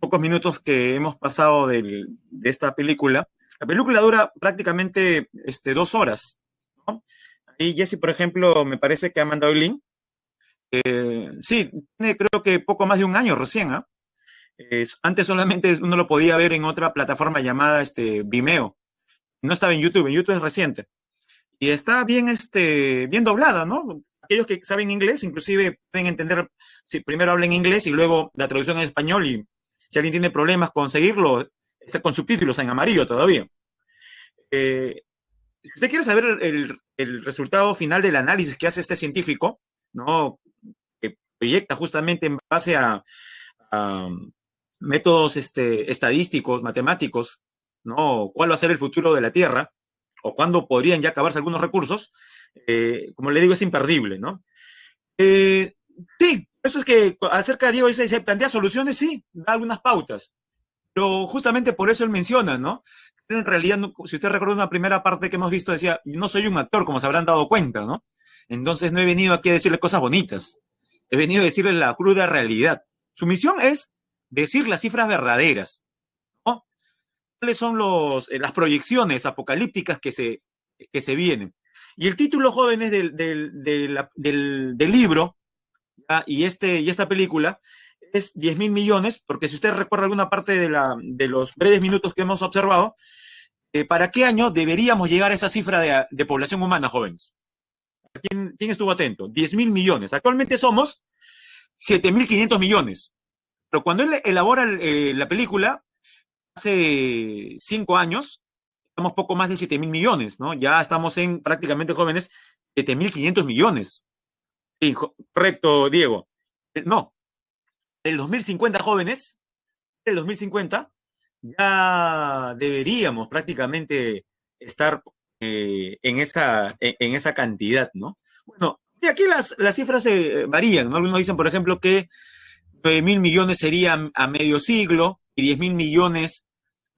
pocos minutos que hemos pasado de esta película, la película dura prácticamente 2 horas, ¿no? Y Jesse, por ejemplo, me parece que ha mandado el link. Sí, tiene creo que poco más de un año recién, ¿ah? Antes solamente uno lo podía ver en otra plataforma llamada Vimeo. No estaba en YouTube es reciente. Y está bien, bien doblada, ¿no? Aquellos que saben inglés, inclusive pueden entender, si primero hablan inglés y luego la traducción en español, y si alguien tiene problemas con seguirlo, está con subtítulos en amarillo todavía. Si usted quiere saber el resultado final del análisis que hace este científico, ¿no? Que proyecta justamente en base a métodos estadísticos, matemáticos, ¿no? ¿Cuál va a ser el futuro de la Tierra? O cuándo podrían ya acabarse algunos recursos, como le digo, es imperdible, ¿no? Eh, sí, eso es que acerca de Diego dice, se plantea soluciones, sí, da algunas pautas, pero justamente por eso él menciona, ¿no? En realidad, no, si usted recuerda una primera parte que hemos visto, decía, no soy un actor, como se habrán dado cuenta, ¿no? Entonces no he venido aquí a decirle cosas bonitas, he venido a decirle la cruda realidad. Su misión es decir las cifras verdaderas, ¿no? ¿Cuáles son las proyecciones apocalípticas que se vienen? Y el título, jóvenes, del libro, ¿ya? Y esta película es 10.000 millones, porque si usted recuerda alguna parte de los breves minutos que hemos observado, ¿para qué año deberíamos llegar a esa cifra de población humana, jóvenes? ¿Quién estuvo atento? 10.000 millones. Actualmente somos 7.500 millones. Pero cuando él elabora la película, hace 5 años, estamos poco más de 7.000 millones, ¿no? Ya estamos en prácticamente, jóvenes, 7.500 millones. Sí, correcto, Diego. No, el 2050, jóvenes, el 2050 ya deberíamos prácticamente estar en esa cantidad, ¿no? Bueno, y aquí las cifras varían, ¿no? Algunos dicen, por ejemplo, que 9.000 millones serían a medio siglo y 10.000 millones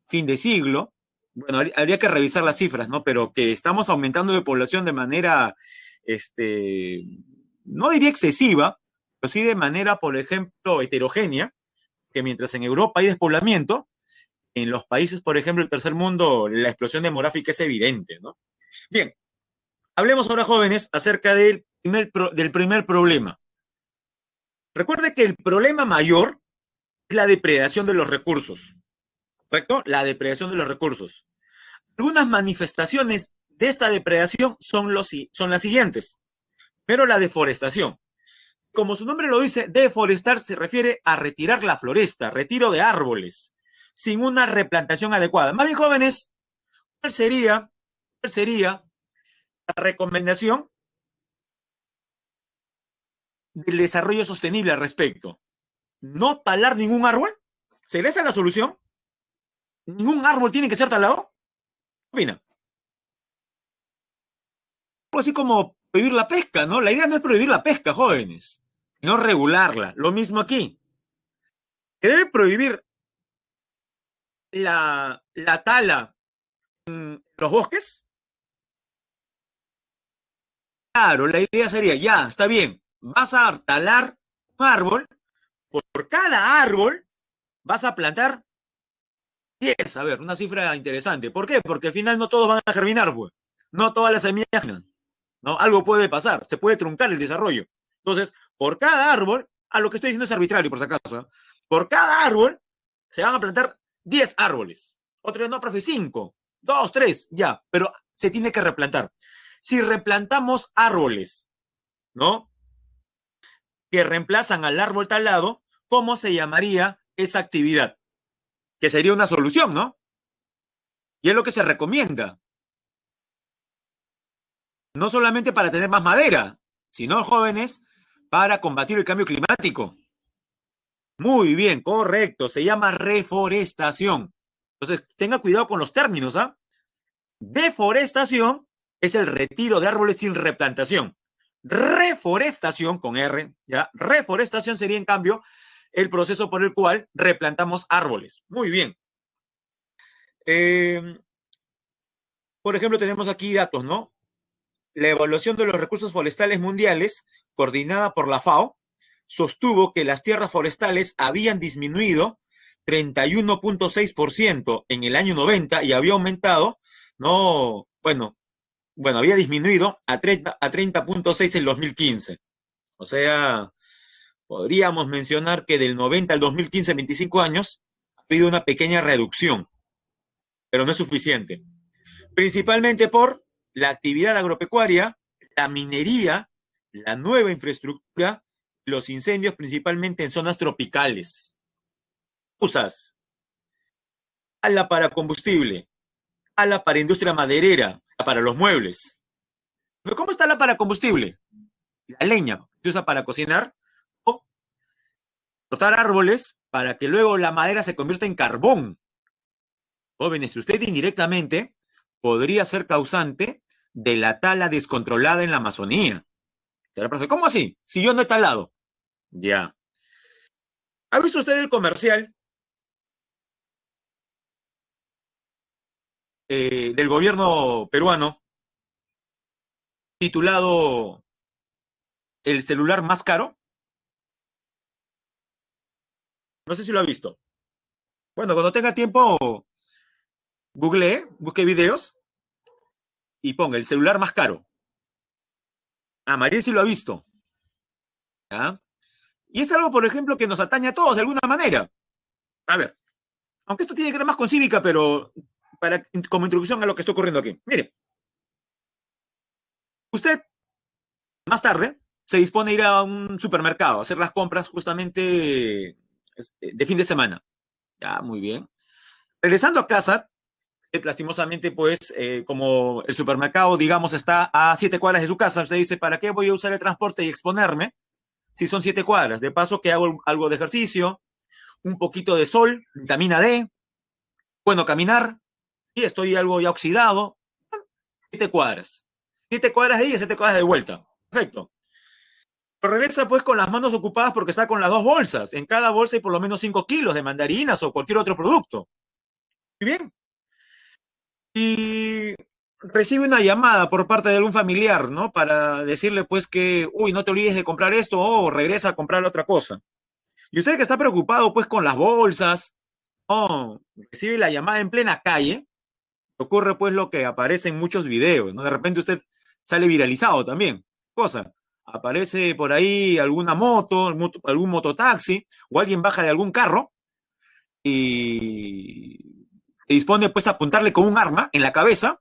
fin de siglo. Bueno, habría que revisar las cifras, ¿no? Pero que estamos aumentando de población de manera, este, no diría excesiva, pero sí de manera, por ejemplo, heterogénea, que mientras en Europa hay despoblamiento, en los países, por ejemplo, del tercer mundo, la explosión demográfica es evidente, ¿no? Bien, hablemos ahora, jóvenes, acerca del primer problema. Recuerde que el problema mayor es la depredación de los recursos, ¿correcto? La depredación de los recursos. Algunas manifestaciones de esta depredación son las siguientes. Pero la deforestación. Como su nombre lo dice, deforestar se refiere a retirar la floresta, retiro de árboles, sin una replantación adecuada. Más bien, jóvenes, ¿cuál sería la recomendación del desarrollo sostenible al respecto? ¿No talar ningún árbol? ¿Sería esa la solución? ¿Ningún árbol tiene que ser talado? ¿Qué opina? Algo así como prohibir la pesca, ¿no? La idea no es prohibir la pesca, jóvenes, sino regularla. Lo mismo aquí. ¿Se debe prohibir la tala en los bosques? Claro, la idea sería, ya, está bien, vas a talar un árbol, por cada árbol vas a plantar 10. A ver, una cifra interesante. ¿Por qué? Porque al final no todos van a germinar, pues. No todas las semillas germinan, ¿no? Algo puede pasar, se puede truncar el desarrollo. Entonces, por cada árbol, lo que estoy diciendo es arbitrario, por si acaso, ¿eh? Por cada árbol se van a plantar 10 árboles. Otro no, profe, 5, 2, 3, ya, pero se tiene que replantar. Si replantamos árboles, ¿no? Que reemplazan al árbol talado, ¿cómo se llamaría esa actividad? Que sería una solución, ¿no? Y es lo que se recomienda. No solamente para tener más madera, sino, jóvenes, para combatir el cambio climático. Muy bien, correcto, se llama reforestación. Entonces, tenga cuidado con los términos, ¿ah? Deforestación es el retiro de árboles sin replantación. Reforestación, con R, ¿ya? Reforestación sería, en cambio, el proceso por el cual replantamos árboles. Muy bien. Eh, por ejemplo, tenemos aquí datos, ¿no? La evaluación de los recursos forestales mundiales, coordinada por la FAO, sostuvo que las tierras forestales habían disminuido 31.6% en el año 90 y había aumentado, no, bueno, había disminuido a 30.6 en 2015. O sea, podríamos mencionar que del 90 al 2015, 25 años, ha habido una pequeña reducción, pero no es suficiente. Principalmente por la actividad agropecuaria, la minería, la nueva infraestructura, los incendios principalmente en zonas tropicales. Usas ala para combustible, ala para industria maderera, para los muebles. ¿Pero cómo está la para combustible? La leña se usa para cocinar o cortar árboles para que luego la madera se convierta en carbón. Jóvenes, usted indirectamente podría ser causante de la tala descontrolada en la Amazonía. ¿Cómo así? Si yo no he talado. Ya. ¿Ha visto usted el comercial del gobierno peruano titulado El celular más caro? No sé si lo ha visto. Bueno, cuando tenga tiempo, googlee, busque videos y ponga el celular más caro. A Mariel sí lo ha visto. ¿Ya? Y es algo, por ejemplo, que nos atañe a todos de alguna manera. A ver, aunque esto tiene que ver más con cívica, pero como introducción a lo que está ocurriendo aquí. Mire, usted más tarde se dispone a ir a un supermercado, a hacer las compras justamente de fin de semana. Ya, muy bien. Regresando a casa, lastimosamente, pues, como el supermercado, digamos, está a 7 cuadras de su casa, usted dice, ¿para qué voy a usar el transporte y exponerme si son 7 cuadras? De paso que hago algo de ejercicio, un poquito de sol, vitamina D, bueno, caminar, y estoy algo ya oxidado. 7 cuadras. 7 cuadras de ida, 7 cuadras de vuelta. Perfecto. Pero regresa pues con las manos ocupadas porque está con las dos bolsas. En cada bolsa hay por lo menos 5 kilos de mandarinas o cualquier otro producto. Muy bien. Y recibe una llamada por parte de algún familiar, ¿no? Para decirle pues que, uy, no te olvides de comprar esto o regresa a comprar otra cosa. Y usted que está preocupado pues con las bolsas, oh, recibe la llamada en plena calle, ocurre pues lo que aparece en muchos videos, ¿no? De repente usted sale viralizado también. Cosa, aparece por ahí alguna moto, algún mototaxi, o alguien baja de algún carro y se dispone pues a apuntarle con un arma en la cabeza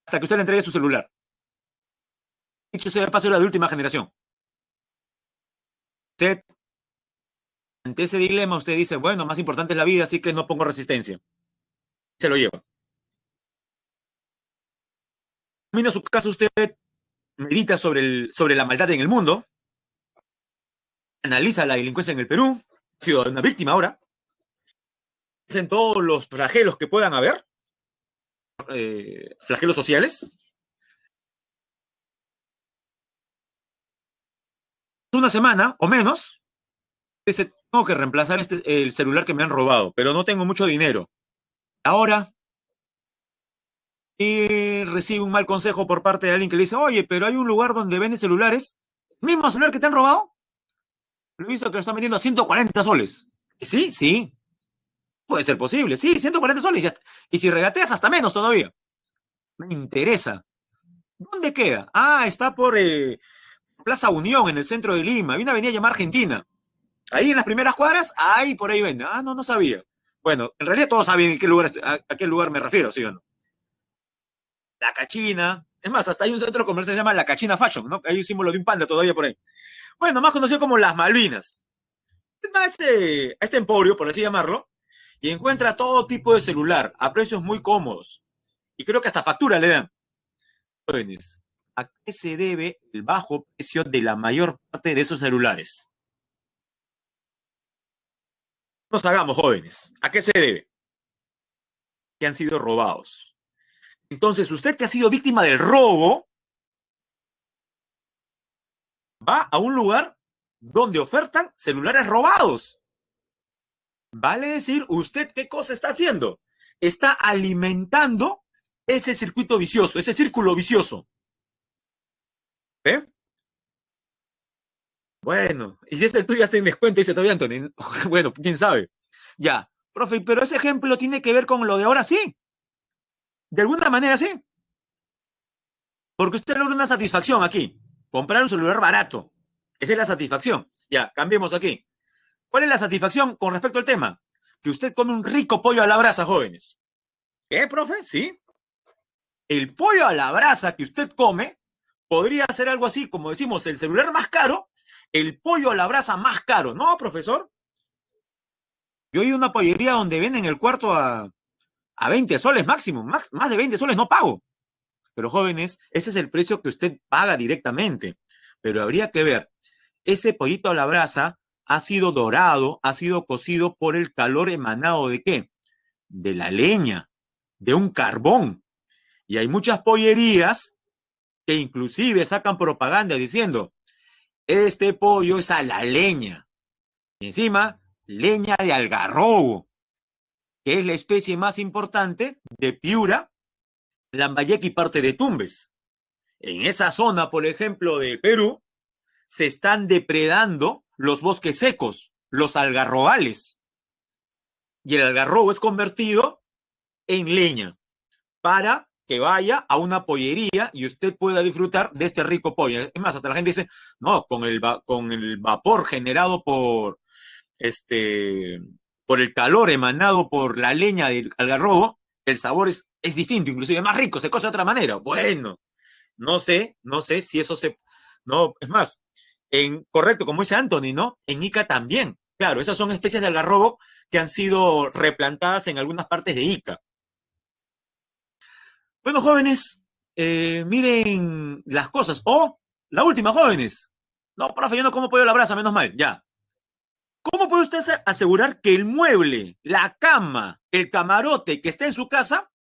hasta que usted le entregue su celular. Dicho sea de paso, era de última generación. Usted, ante ese dilema, usted dice, bueno, más importante es la vida, así que no pongo resistencia. Se lo lleva. Termina su caso, usted medita sobre la maldad en el mundo, analiza la delincuencia en el Perú, ha sido una víctima ahora, en todos los flagelos que puedan haber, flagelos sociales. Una semana o menos, dice, tengo que reemplazar el celular que me han robado, pero no tengo mucho dinero. Ahora, y recibe un mal consejo por parte de alguien que le dice, oye, pero hay un lugar donde venden celulares, mismo celular que te han robado, lo he visto que lo están vendiendo a 140 soles. Sí, sí, puede ser posible, sí, 140 soles, y si regateas hasta menos todavía. Me interesa. ¿Dónde queda? Ah, está por Plaza Unión, en el centro de Lima. Hay una avenida llamada Argentina. Ahí en las primeras cuadras, ahí por ahí venden. Ah, no, no sabía. Bueno, en realidad todos saben a qué lugar me refiero, ¿sí o no? La Cachina. Es más, hasta hay un centro comercial que se llama La Cachina Fashion, ¿no? Hay un símbolo de un panda todavía por ahí. Bueno, más conocido como Las Malvinas. Va a este emporio, por así llamarlo, y encuentra todo tipo de celular a precios muy cómodos. Y creo que hasta factura le dan. Jóvenes, ¿a qué se debe el bajo precio de la mayor parte de esos celulares? Nos hagamos jóvenes. ¿A qué se debe? Que han sido robados. Entonces, usted que ha sido víctima del robo, va a un lugar donde ofertan celulares robados. Vale decir, ¿usted qué cosa está haciendo? Está alimentando ese circuito vicioso, ese círculo vicioso. ¿Eh? Bueno, y si es el tuyo, hacen descuento, dice todavía Anthony. Bueno, quién sabe. Ya, profe, pero ese ejemplo tiene que ver con lo de ahora sí. De alguna manera sí. Porque usted logra una satisfacción aquí. Comprar un celular barato. Esa es la satisfacción. Ya, cambiemos aquí. ¿Cuál es la satisfacción con respecto al tema? Que usted come un rico pollo a la brasa, jóvenes. ¿Qué, profe? Sí. El pollo a la brasa que usted come podría ser algo así, como decimos, el celular más caro, el pollo a la brasa más caro. ¿No, profesor? Yo he ido a una pollería donde venden el cuarto a 20 soles máximo, más de 20 soles no pago. Pero jóvenes, ese es el precio que usted paga directamente. Pero habría que ver, ese pollito a la brasa ha sido dorado, ha sido cocido por el calor emanado de ¿qué? De la leña, de un carbón. Y hay muchas pollerías que inclusive sacan propaganda diciendo, este pollo es a la leña. Y encima, leña de algarrobo, que es la especie más importante de Piura, Lambayeque y parte de Tumbes. En esa zona, por ejemplo, del Perú, se están depredando los bosques secos, los algarrobales, y el algarrobo es convertido en leña para que vaya a una pollería y usted pueda disfrutar de este rico pollo. Es más, hasta la gente dice, no, con el vapor generado este, por el calor emanado por la leña del algarrobo, el sabor es distinto, inclusive más rico, se cose de otra manera. Bueno, no sé si eso se... No, es más, correcto, como dice Anthony, ¿no? En Ica también. Claro, esas son especies de algarrobo que han sido replantadas en algunas partes de Ica. Bueno, jóvenes, miren las cosas. Oh, la última, jóvenes. No, profe, yo no como pollo a la brasa, menos mal, ya. ¿Cómo puede usted asegurar que el mueble, la cama, el camarote que está en su casa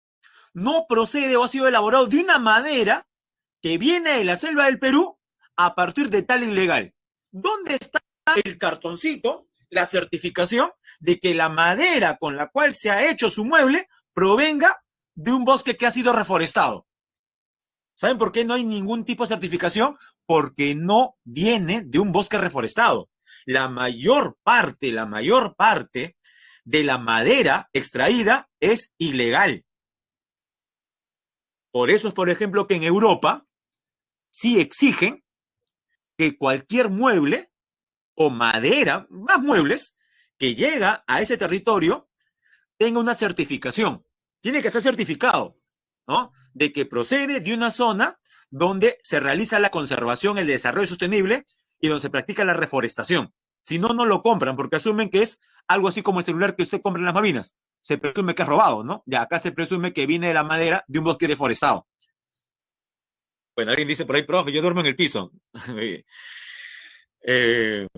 no procede o ha sido elaborado de una madera que viene de la selva del Perú a partir de tal ilegal? ¿Dónde está el cartoncito, la certificación de que la madera con la cual se ha hecho su mueble provenga de un bosque que ha sido reforestado? ¿Saben por qué no hay ningún tipo de certificación? Porque no viene de un bosque reforestado. La mayor parte de la madera extraída es ilegal. Por eso es, por ejemplo, que en Europa sí exigen que cualquier mueble o madera, más muebles, que llega a ese territorio tenga una certificación. Tiene que estar certificado, ¿no? De que procede de una zona donde se realiza la conservación, el desarrollo sostenible y donde se practica la reforestación. Si no, no lo compran porque asumen que es algo así como el celular que usted compra en las Malvinas. Se presume que es robado, ¿no? Ya acá se presume que viene de la madera de un bosque deforestado. Bueno, alguien dice por ahí, profe, yo duermo en el piso. eh,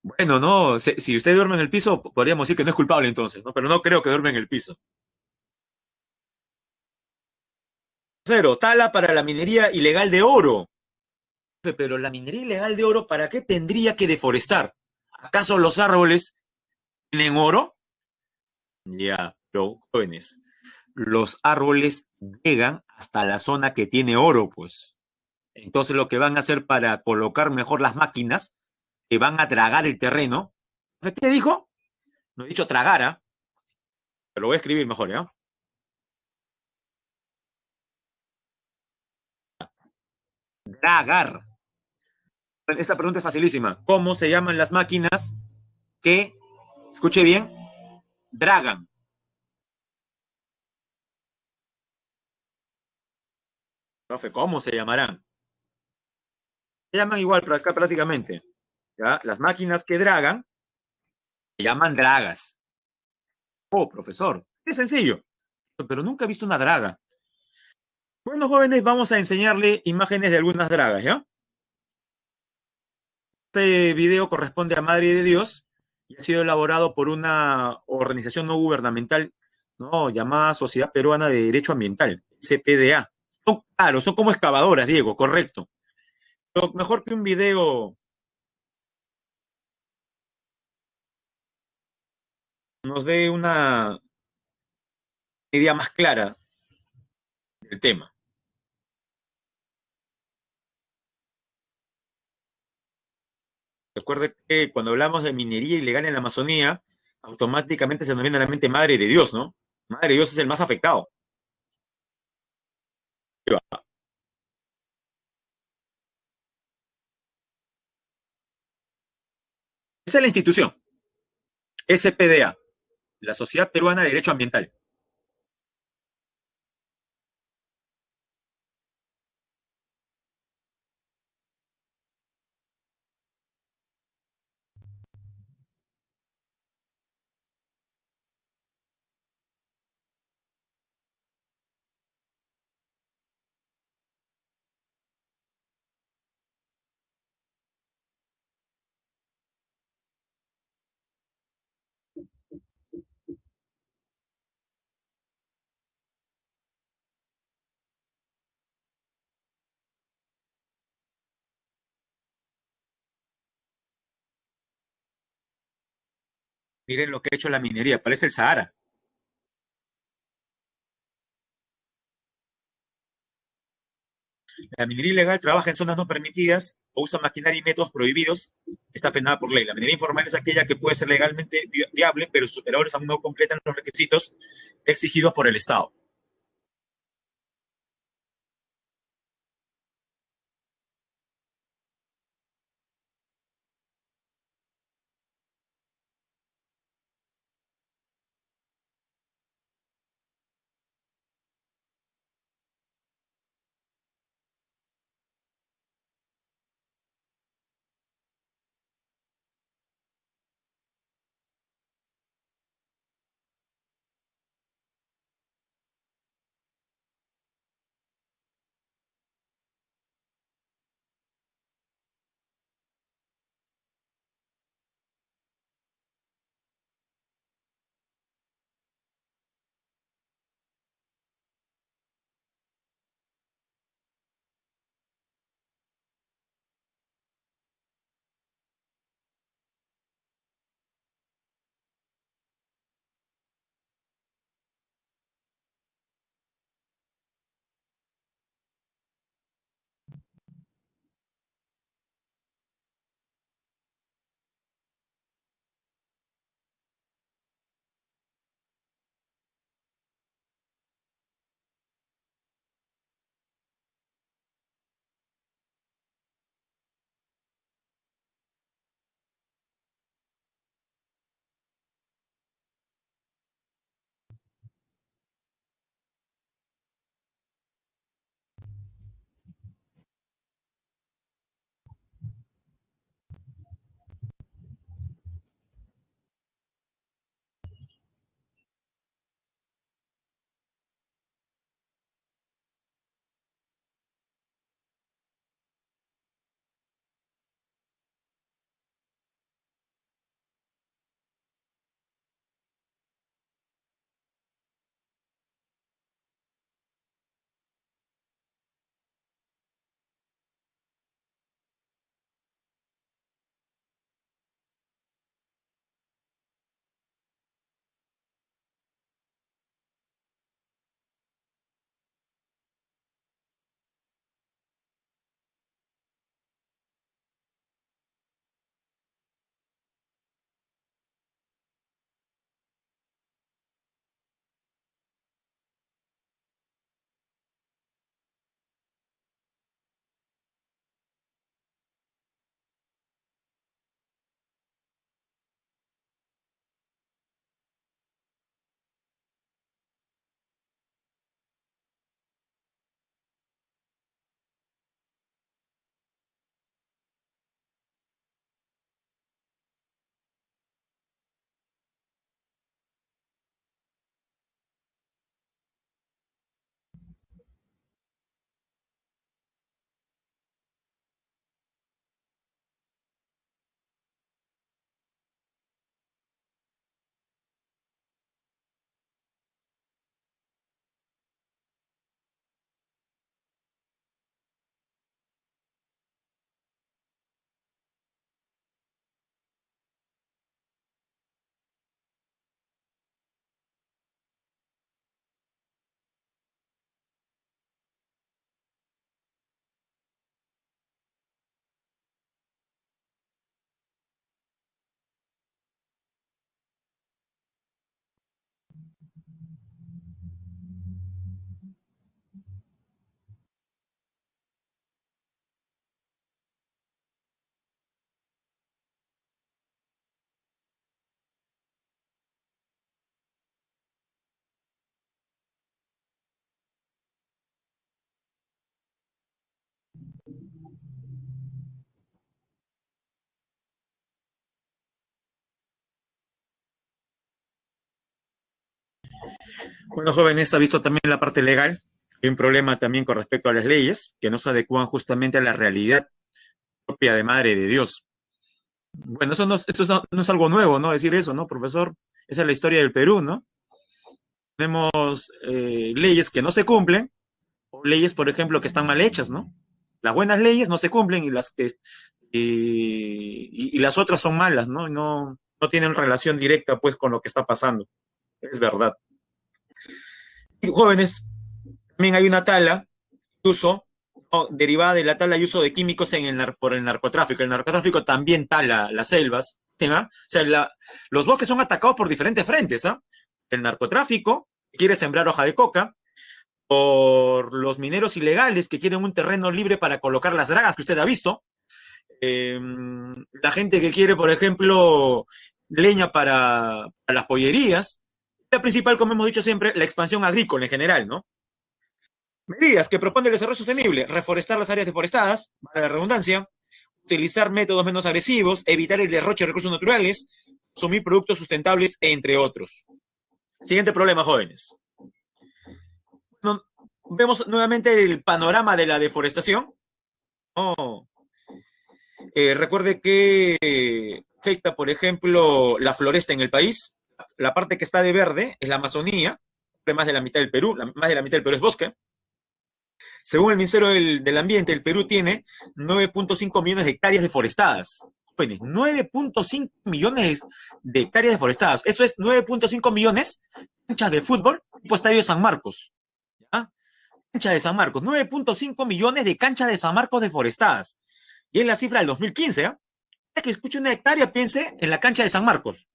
bueno, no, si usted duerme en el piso, podríamos decir que no es culpable entonces, ¿no? Pero no creo que duerme en el piso. Cero, tala para la minería ilegal de oro. Pero la minería ilegal de oro, ¿para qué tendría que deforestar? ¿Acaso los árboles tienen oro? Ya, pero jóvenes, los árboles llegan hasta la zona que tiene oro, pues. Entonces lo que van a hacer para colocar mejor las máquinas, que van a tragar el terreno. ¿Qué dijo? No he dicho tragara, pero lo voy a escribir mejor, ¿ya? Dragar. Esta pregunta es facilísima. ¿Cómo se llaman las máquinas que, escuche bien, dragan? Profe, ¿cómo se llamarán? Se llaman igual pero acá prácticamente. ¿Ya? Las máquinas que dragan se llaman dragas. Oh, profesor, es sencillo. Pero nunca he visto una draga. Bueno, jóvenes, vamos a enseñarle imágenes de algunas dragas, ¿ya? Este video corresponde a Madre de Dios y ha sido elaborado por una organización no gubernamental, ¿no? Llamada Sociedad Peruana de Derecho Ambiental, CPDA. Claro, son como excavadoras, Diego, correcto. Pero mejor que un video nos dé una idea más clara del tema. Recuerde que cuando hablamos de minería ilegal en la Amazonía, automáticamente se nos viene a la mente Madre de Dios, ¿no? Madre de Dios es el más afectado. Esa es la institución, SPDA, la Sociedad Peruana de Derecho Ambiental. Miren lo que ha hecho la minería, parece el Sahara. La minería ilegal trabaja en zonas no permitidas o usa maquinaria y métodos prohibidos. Está penada por ley. La minería informal es aquella que puede ser legalmente viable, pero sus operadores aún no completan los requisitos exigidos por el Estado. Bueno, jóvenes, ha visto también la parte legal. Hay un problema también con respecto a las leyes que no se adecúan justamente a la realidad propia de Madre de Dios. Bueno, no es algo nuevo, ¿no? Decir eso, ¿no, profesor? Esa es la historia del Perú, ¿no? Tenemos leyes que no se cumplen, o leyes, por ejemplo, que están mal hechas, ¿no? Las buenas leyes no se cumplen y las otras son malas, ¿no? No tienen relación directa, pues, con lo que está pasando. Es verdad. Y jóvenes, también hay una tala de uso, ¿no? Derivada de la tala y uso de químicos por el narcotráfico. El narcotráfico también tala las selvas, ¿ah? O sea, los bosques son atacados por diferentes frentes, ¿ah? El narcotráfico quiere sembrar hoja de coca, por los mineros ilegales que quieren un terreno libre para colocar las dragas que usted ha visto, la gente que quiere, por ejemplo, leña para las pollerías, la principal, como hemos dicho siempre, la expansión agrícola en general, ¿no? Medidas que propone el desarrollo sostenible, reforestar las áreas deforestadas, para la redundancia, utilizar métodos menos agresivos, evitar el derroche de recursos naturales, consumir productos sustentables, entre otros. Siguiente problema, jóvenes. No, vemos nuevamente el panorama de la deforestación. Oh, recuerde que afecta, por ejemplo, la floresta en el país. La parte que está de verde es la Amazonía, más de la mitad del Perú, más de la mitad del Perú es bosque. Según el Ministerio del Ambiente, el Perú tiene 9.5 millones de hectáreas deforestadas. Jóvenes, 9.5 millones de hectáreas deforestadas. Eso es 9.5 millones de canchas de fútbol tipo Estadio San Marcos. ¿Ya? Cancha de San Marcos, 9.5 millones de canchas de San Marcos deforestadas. Y es la cifra del 2015, ¿ah? Que escuche una hectárea, piense en la cancha de San Marcos,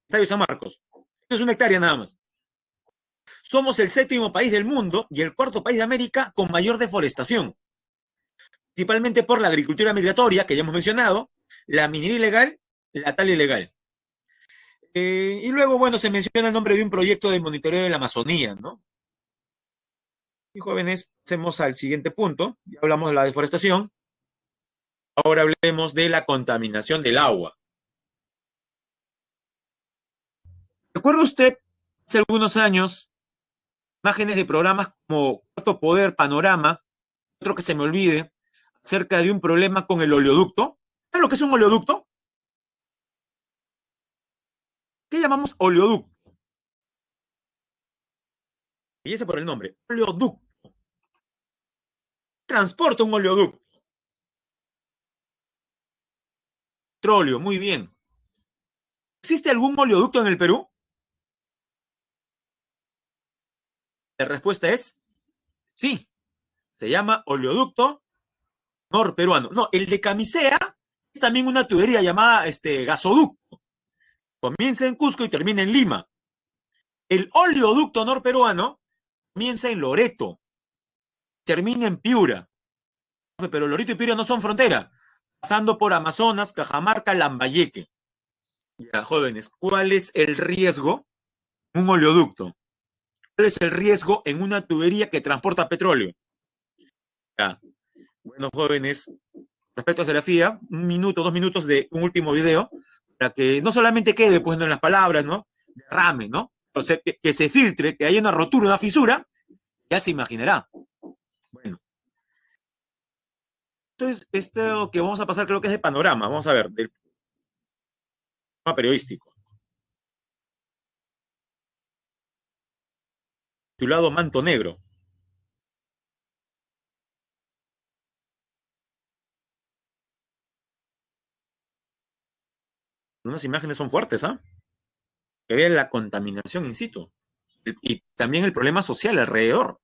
Estadio San Marcos. Esto es una hectárea nada más. Somos el séptimo país del mundo y el cuarto país de América con mayor deforestación, principalmente por la agricultura migratoria, que ya hemos mencionado, la minería ilegal, la tala ilegal. Y luego, bueno, se menciona el nombre de un proyecto de monitoreo de la Amazonía, ¿no? Y jóvenes, pasemos al siguiente punto. Ya hablamos de la deforestación. Ahora hablemos de la contaminación del agua. ¿Recuerda usted hace algunos años imágenes de programas como Cuarto Poder, Panorama, otro que se me olvide, acerca de un problema con el oleoducto? ¿Sabes lo que es un oleoducto? ¿Qué llamamos oleoducto? Y ese por el nombre, oleoducto. Transporta un oleoducto. Petróleo, muy bien. ¿Existe algún oleoducto en el Perú? La respuesta es sí. Se llama oleoducto norperuano. No, el de Camisea es también una tubería llamada gasoducto. Comienza en Cusco y termina en Lima. El oleoducto norperuano comienza en Loreto, termina en Piura. Pero Loreto y Piura no son frontera. Pasando por Amazonas, Cajamarca, Lambayeque. Ya, jóvenes, ¿cuál es el riesgo en un oleoducto? ¿Cuál es el riesgo en una tubería que transporta petróleo? Ya. Bueno, jóvenes, respecto a geografía, un minuto, 2 minutos de un último video, para que no solamente quede pues no en las palabras, ¿no? Derrame, ¿no? O sea, que se filtre, que haya una rotura, una fisura, ya se imaginará. Bueno, entonces, esto que vamos a pasar creo que es de panorama, vamos a ver, del panorama periodístico, titulado Manto Negro. Unas imágenes son fuertes, ¿ah? Que vean la contaminación in situ y también el problema social alrededor.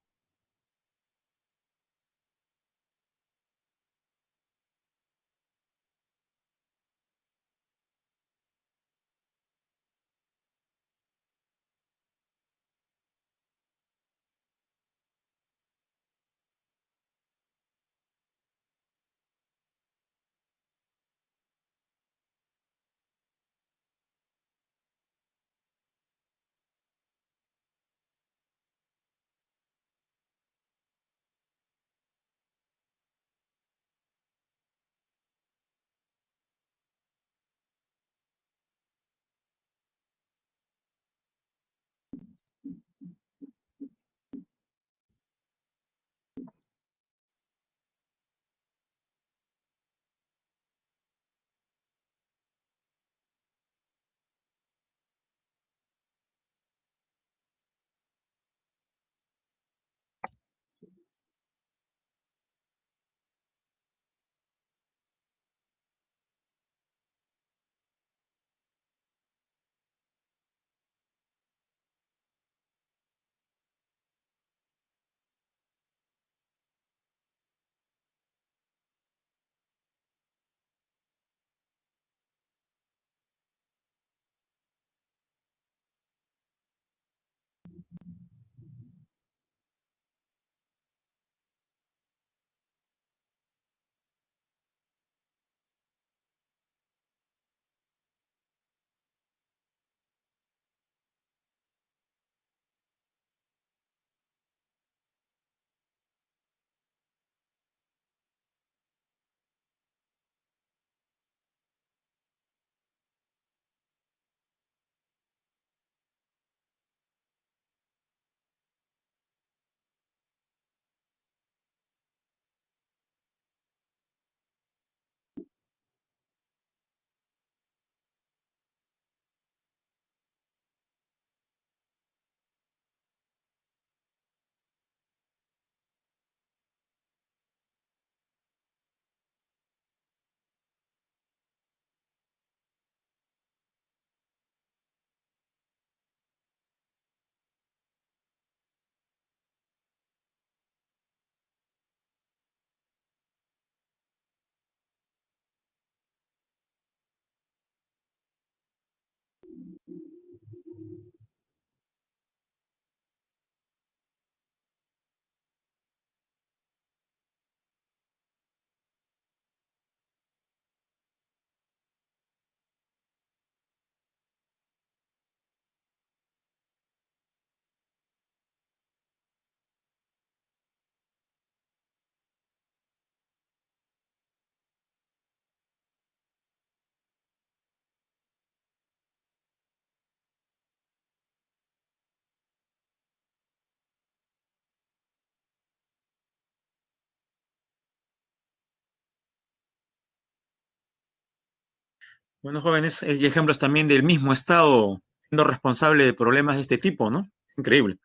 Bueno, jóvenes, hay ejemplos también del mismo Estado siendo responsable de problemas de este tipo, ¿no? Increíble.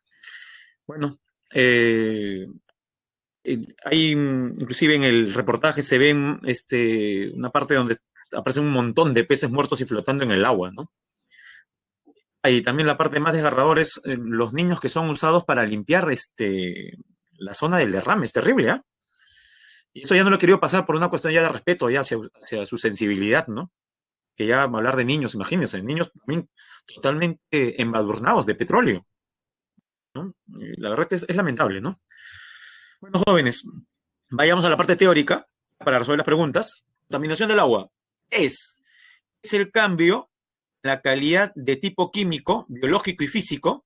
Bueno, eh, hay inclusive en el reportaje se ven una parte donde aparecen un montón de peces muertos y flotando en el agua, ¿no? Y también la parte más desgarradora es los niños que son usados para limpiar la zona del derrame. Es terrible, ¿ah? Y eso ya no lo he querido pasar por una cuestión ya de respeto ya hacia su sensibilidad, ¿no? Que ya hablar de niños, imagínense, niños también totalmente embadurnados de petróleo, ¿no? Y la verdad que es lamentable, ¿no? Bueno, jóvenes, vayamos a la parte teórica para resolver las preguntas. Contaminación del agua es el cambio en la calidad de tipo químico, biológico y físico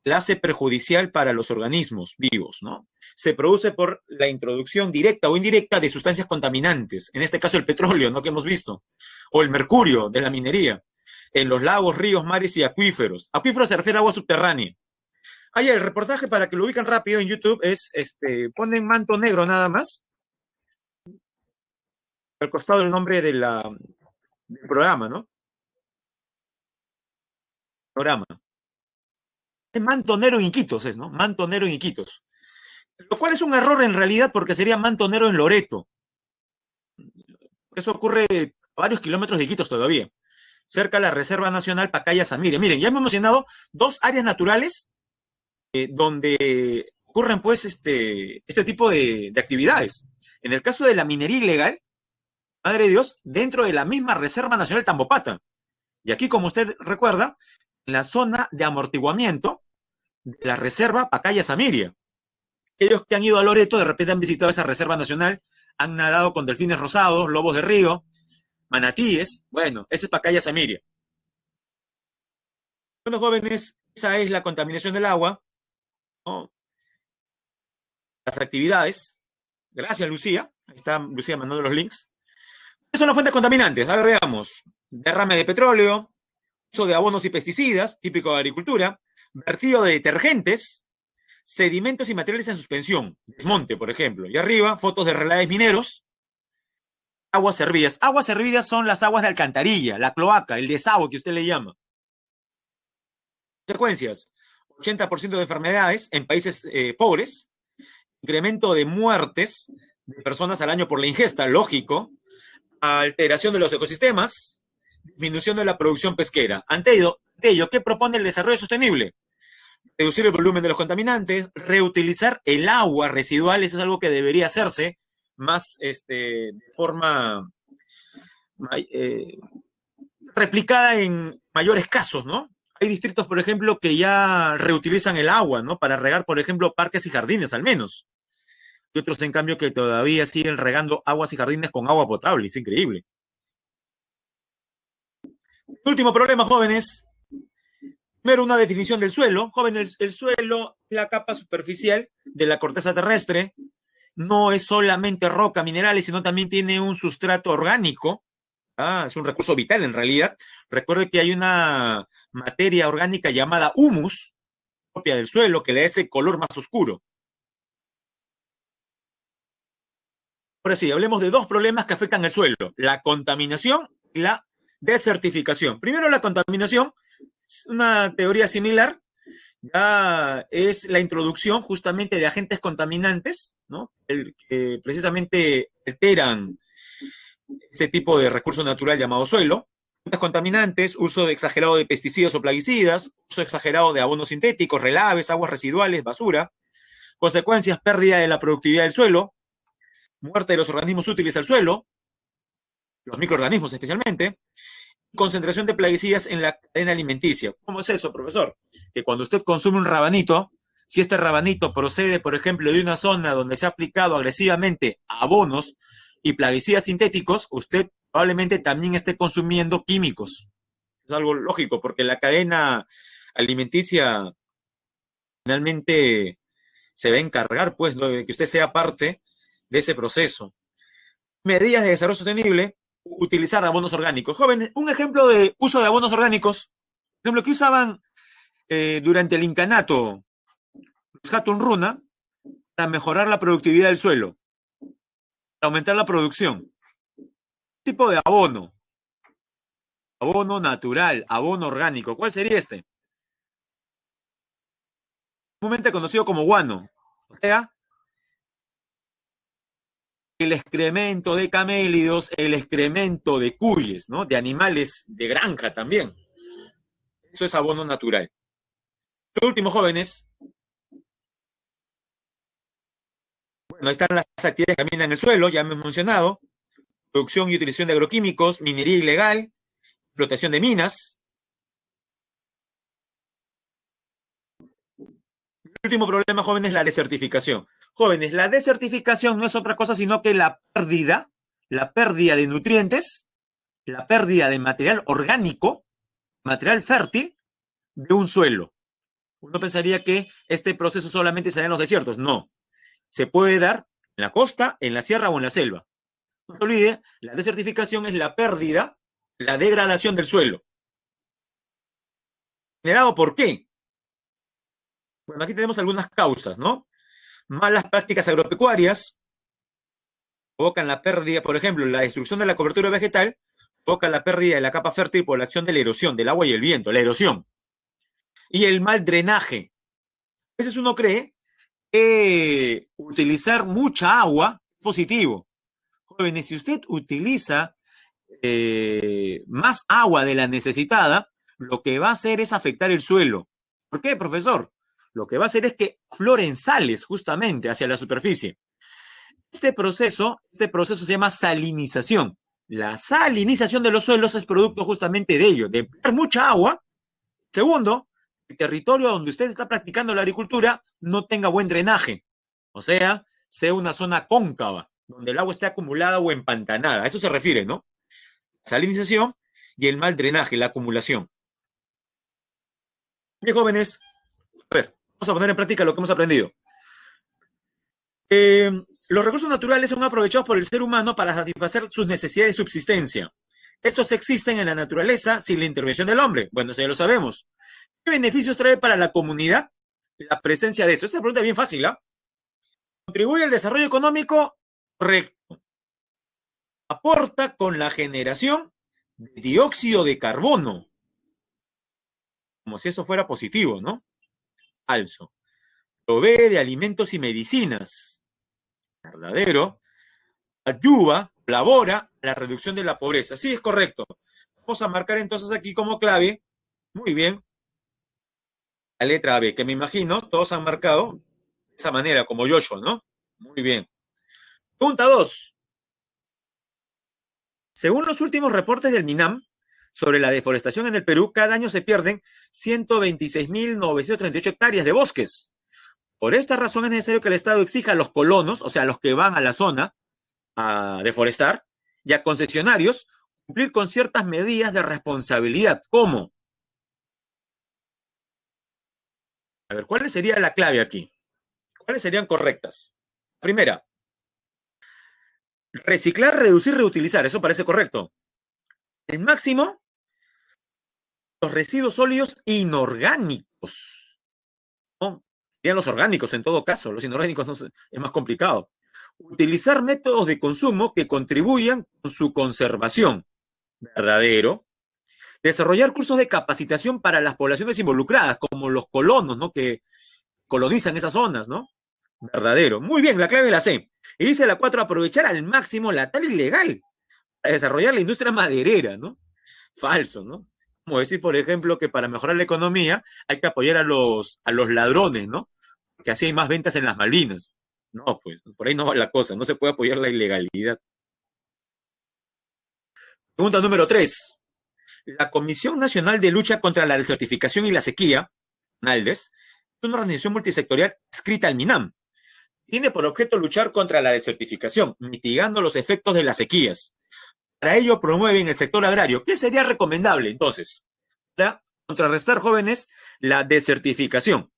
la hace perjudicial para los organismos vivos, ¿no? Se produce por la introducción directa o indirecta de sustancias contaminantes, en este caso el petróleo, ¿no? Que hemos visto, o el mercurio de la minería, en los lagos, ríos, mares y acuíferos. Acuíferos se refiere a agua subterránea. Ah, el reportaje para que lo ubican rápido en YouTube es, ponen manto negro nada más, al costado el nombre del programa, ¿no? Programa. Es manto negro en Iquitos, es, ¿no? Manto negro en Iquitos. Lo cual es un error en realidad porque sería manto negro en Loreto. Eso ocurre a varios kilómetros de Iquitos todavía, cerca de la Reserva Nacional Pacaya-Samiria. Miren, ya hemos mencionado dos áreas naturales donde ocurren pues este tipo de actividades. En el caso de la minería ilegal, madre de Dios, dentro de la misma Reserva Nacional Tambopata. Y aquí, como usted recuerda, en la zona de amortiguamiento de la Reserva Pacaya-Samiria. Aquellos que han ido a Loreto, de repente han visitado esa Reserva Nacional, han nadado con delfines rosados, lobos de río, manatíes. Bueno, ese es Pacaya Samiria. Bueno, jóvenes, esa es la contaminación del agua, ¿no? Las actividades. Gracias, Lucía. Ahí está Lucía mandando los links. ¿Qué son las fuentes contaminantes? A ver, veamos. Derrame de petróleo, uso de abonos y pesticidas, típico de agricultura, vertido de detergentes, sedimentos y materiales en suspensión, desmonte, por ejemplo. Y arriba, fotos de relaves mineros, aguas servidas. Aguas servidas son las aguas de alcantarilla, la cloaca, el desagüe que usted le llama. Consecuencias: 80% de enfermedades en países pobres, incremento de muertes de personas al año por la ingesta, lógico, alteración de los ecosistemas, disminución de la producción pesquera. Ante ello, ¿qué propone el desarrollo sostenible? Reducir el volumen de los contaminantes, reutilizar el agua residual, eso es algo que debería hacerse más de forma eh, replicada en mayores casos, ¿no? Hay distritos, por ejemplo, que ya reutilizan el agua, ¿no? Para regar, por ejemplo, parques y jardines, al menos. Y otros, en cambio, que todavía siguen regando aguas y jardines con agua potable. Es increíble. Último problema, jóvenes. Primero, una definición del suelo. Jóvenes, el suelo es la capa superficial de la corteza terrestre. No es solamente roca, minerales, sino también tiene un sustrato orgánico. Es un recurso vital en realidad. Recuerde que hay una materia orgánica llamada humus, propia del suelo, que le da ese color más oscuro. Ahora sí, hablemos de dos problemas que afectan el suelo: la contaminación y la desertificación. Primero, la contaminación, una teoría similar, ya es la introducción justamente de agentes contaminantes, ¿no? Que precisamente alteran este tipo de recurso natural llamado suelo. Agentes contaminantes, uso exagerado de pesticidas o plaguicidas, uso exagerado de abonos sintéticos, relaves, aguas residuales, basura. Consecuencias: pérdida de la productividad del suelo, muerte de los organismos útiles al suelo, los microorganismos especialmente, concentración de plaguicidas en la cadena alimenticia. ¿Cómo es eso, profesor? Que cuando usted consume un rabanito, si este rabanito procede, por ejemplo, de una zona donde se ha aplicado agresivamente abonos y plaguicidas sintéticos, usted probablemente también esté consumiendo químicos. Es algo lógico, porque la cadena alimenticia finalmente se va a encargar, pues, ¿no?, de que usted sea parte de ese proceso. Medidas de desarrollo sostenible: utilizar abonos orgánicos. Jóvenes, un ejemplo de uso de abonos orgánicos, por ejemplo, que usaban durante el incanato, los Hatun Runa, para mejorar la productividad del suelo, para aumentar la producción. ¿Qué tipo de abono? Abono natural, abono orgánico. ¿Cuál sería este? Comúnmente conocido como guano. O sea, el excremento de camélidos, el excremento de cuyes, ¿no? De animales de granja también. Eso es abono natural. Los últimos jóvenes, bueno, ahí están las actividades que caminan en el suelo, ya hemos mencionado, producción y utilización de agroquímicos, minería ilegal, explotación de minas. El último problema, jóvenes, la desertificación. Jóvenes, la desertificación no es otra cosa sino que la pérdida de nutrientes, la pérdida de material orgánico, material fértil de un suelo. Uno pensaría que este proceso solamente se da en los desiertos. No, se puede dar en la costa, en la sierra o en la selva. No se olvide, la desertificación es la pérdida, la degradación del suelo. ¿Generado por qué? Bueno, aquí tenemos algunas causas, ¿no? Malas prácticas agropecuarias provocan la pérdida, por ejemplo, la destrucción de la cobertura vegetal provoca la pérdida de la capa fértil por la acción de la erosión del agua y el viento, la erosión. Y el mal drenaje. A veces uno cree que utilizar mucha agua es positivo. Jóvenes, si usted utiliza más agua de la necesitada, lo que va a hacer es afectar el suelo. ¿Por qué, profesor? Lo que va a hacer es que floren sales justamente hacia la superficie. Este proceso se llama salinización. La salinización de los suelos es producto justamente de ello, de beber mucha agua. Segundo, el territorio donde usted está practicando la agricultura no tenga buen drenaje, o sea una zona cóncava, donde el agua esté acumulada o empantanada. A eso se refiere, ¿no? Salinización y el mal drenaje, la acumulación. Bien, jóvenes, a ver, vamos a poner en práctica lo que hemos aprendido. Eh, los recursos naturales son aprovechados por el ser humano para satisfacer sus necesidades de subsistencia. Estos existen en la naturaleza sin la intervención del hombre. Bueno, eso ya lo sabemos. ¿Qué beneficios trae para la comunidad la presencia de esto? Esta pregunta es bien fácil, ¿ah? ¿Contribuye al desarrollo económico? Correcto. Aporta con la generación de dióxido de carbono, como si eso fuera positivo, ¿no? Falso. Provee de alimentos y medicinas. Verdadero. Ayuda, colabora a la reducción de la pobreza. Sí, es correcto. Vamos a marcar entonces aquí como clave, muy bien, la letra B, que me imagino todos han marcado de esa manera, como Joshua, ¿no? Muy bien. Pregunta 2. Según los últimos reportes del MINAM sobre la deforestación en el Perú, cada año se pierden 126.938 hectáreas de bosques. Por esta razón es necesario que el Estado exija a los colonos, o sea, a los que van a la zona a deforestar, y a concesionarios, cumplir con ciertas medidas de responsabilidad. ¿Cómo? A ver, ¿cuál sería la clave aquí? ¿Cuáles serían correctas? Primera, reciclar, reducir, reutilizar. Eso parece correcto. El máximo, los residuos sólidos inorgánicos. ¿No? Serían los orgánicos en todo caso. Los inorgánicos no sé, es más complicado. Utilizar métodos de consumo que contribuyan con su conservación. Verdadero. Desarrollar cursos de capacitación para las poblaciones involucradas, como los colonos, ¿no? Que colonizan esas zonas, ¿no? Verdadero. Muy bien, la clave la C. Y dice la 4, aprovechar al máximo la tala ilegal para desarrollar la industria maderera, ¿no? Falso, ¿no? Como decir, por ejemplo, que para mejorar la economía hay que apoyar a los ladrones, ¿no? Que así hay más ventas en las Malvinas. No, pues, por ahí no va la cosa, no se puede apoyar la ilegalidad. Pregunta número 3. La Comisión Nacional de Lucha contra la Desertificación y la Sequía, NALDES, es una organización multisectorial adscrita al MINAM. Tiene por objeto luchar contra la desertificación, mitigando los efectos de las sequías. Para ello promueven el sector agrario. ¿Qué sería recomendable entonces? Para contrarrestar, jóvenes, la desertificación.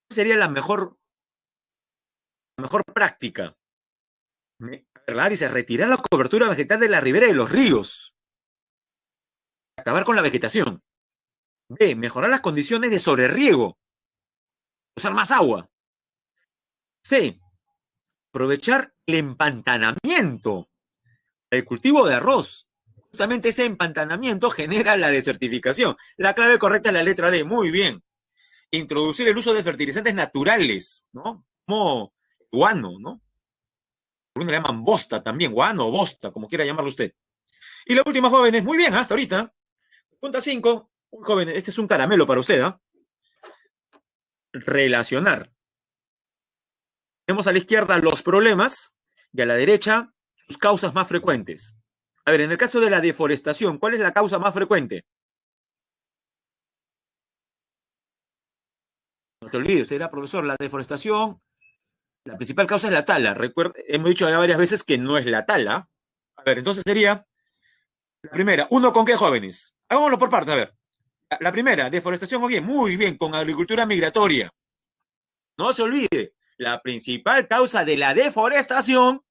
¿Qué sería la mejor práctica? ¿Verdad? Dice, retirar la cobertura vegetal de la ribera de los ríos. Acabar con la vegetación. B, mejorar las condiciones de sobreriego. Usar más agua. C, aprovechar el empantanamiento. El cultivo de arroz. justamente ese empantanamiento genera la desertificación. La clave correcta es la letra D. Muy bien. Introducir el uso de fertilizantes naturales, ¿no? Como guano, ¿no? Algunos le llaman bosta también, guano o bosta, como quiera llamarlo usted. Y la última, jóvenes, muy bien, hasta ahorita. Punta 5. Jóvenes, este es un caramelo para usted, ¿ah? Relacionar. Tenemos a la izquierda los problemas y a la derecha sus causas más frecuentes. A ver, en el caso de la deforestación, ¿cuál es la causa más frecuente? No te olvides, usted era profesor, la deforestación, la principal causa es la tala. Recuerda, hemos dicho ya varias veces que no es la tala. A ver, entonces sería la primera. ¿Uno con qué, jóvenes? Hagámoslo por partes, a ver. La primera, deforestación con bien. Muy bien, con agricultura migratoria. No se olvide, la principal causa de la deforestación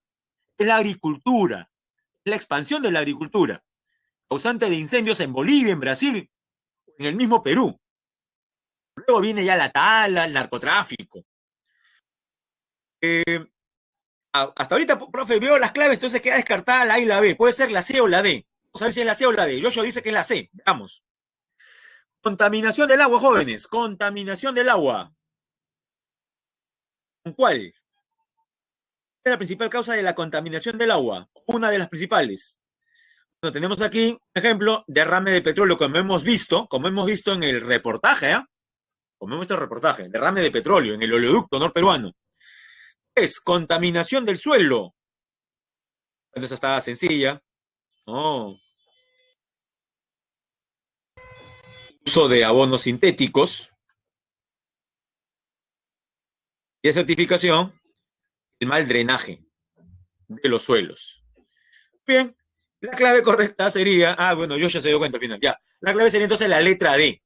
es la agricultura, la expansión de la agricultura, causante de incendios en Bolivia, en Brasil, en el mismo Perú. Luego viene ya la tala, el narcotráfico. Hasta ahorita, profe, veo las claves, entonces queda descartada la A y la B. Puede ser la C o la D. Vamos a ver si es la C o la D. Yoyo dice que es la C. Veamos. Contaminación del agua, jóvenes. Contaminación del agua. ¿Con cuál? Es la principal causa de la contaminación del agua. Una de las principales. Bueno, tenemos aquí, por ejemplo, derrame de petróleo, como hemos visto en el reportaje, ¿eh? Como hemos visto en el reportaje, derrame de petróleo en el oleoducto norperuano. Es contaminación del suelo. Bueno, esa estaba sencilla. Oh. Uso de abonos sintéticos. Y certificación, el mal drenaje de los suelos. Bien, la clave correcta sería, bueno, yo ya se dio cuenta al final, ya. La clave sería entonces la letra D,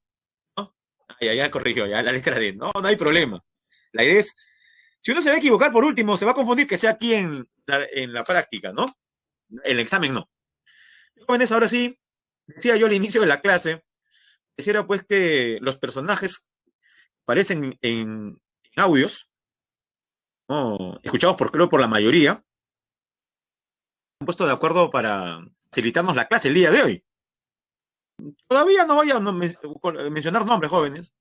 ¿no? Ya corrigió, ya, la letra D. No, no hay problema. La idea es, si uno se va a equivocar por último, se va a confundir que sea aquí en la práctica, ¿no? En el examen no. Jóvenes, ahora sí, decía yo al inicio de la clase, quisiera pues que los personajes aparecen en audios, ¿no? Escuchados creo por la mayoría, han puesto de acuerdo para facilitarnos la clase el día de hoy. Todavía no voy a mencionar nombres, jóvenes,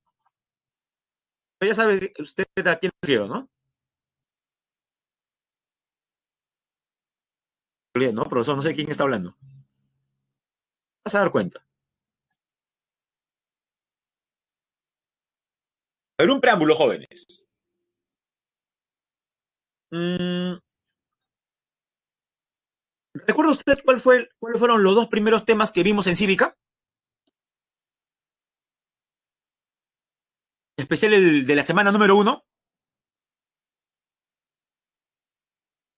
pero ya sabe usted a quién refiero, ¿no? No, profesor, no sé quién está hablando. Vas a dar cuenta. A ver, un preámbulo, jóvenes. Mm, ¿Recuerda usted cuáles fueron los dos primeros temas que vimos en Cívica? Especial el de la semana número 1,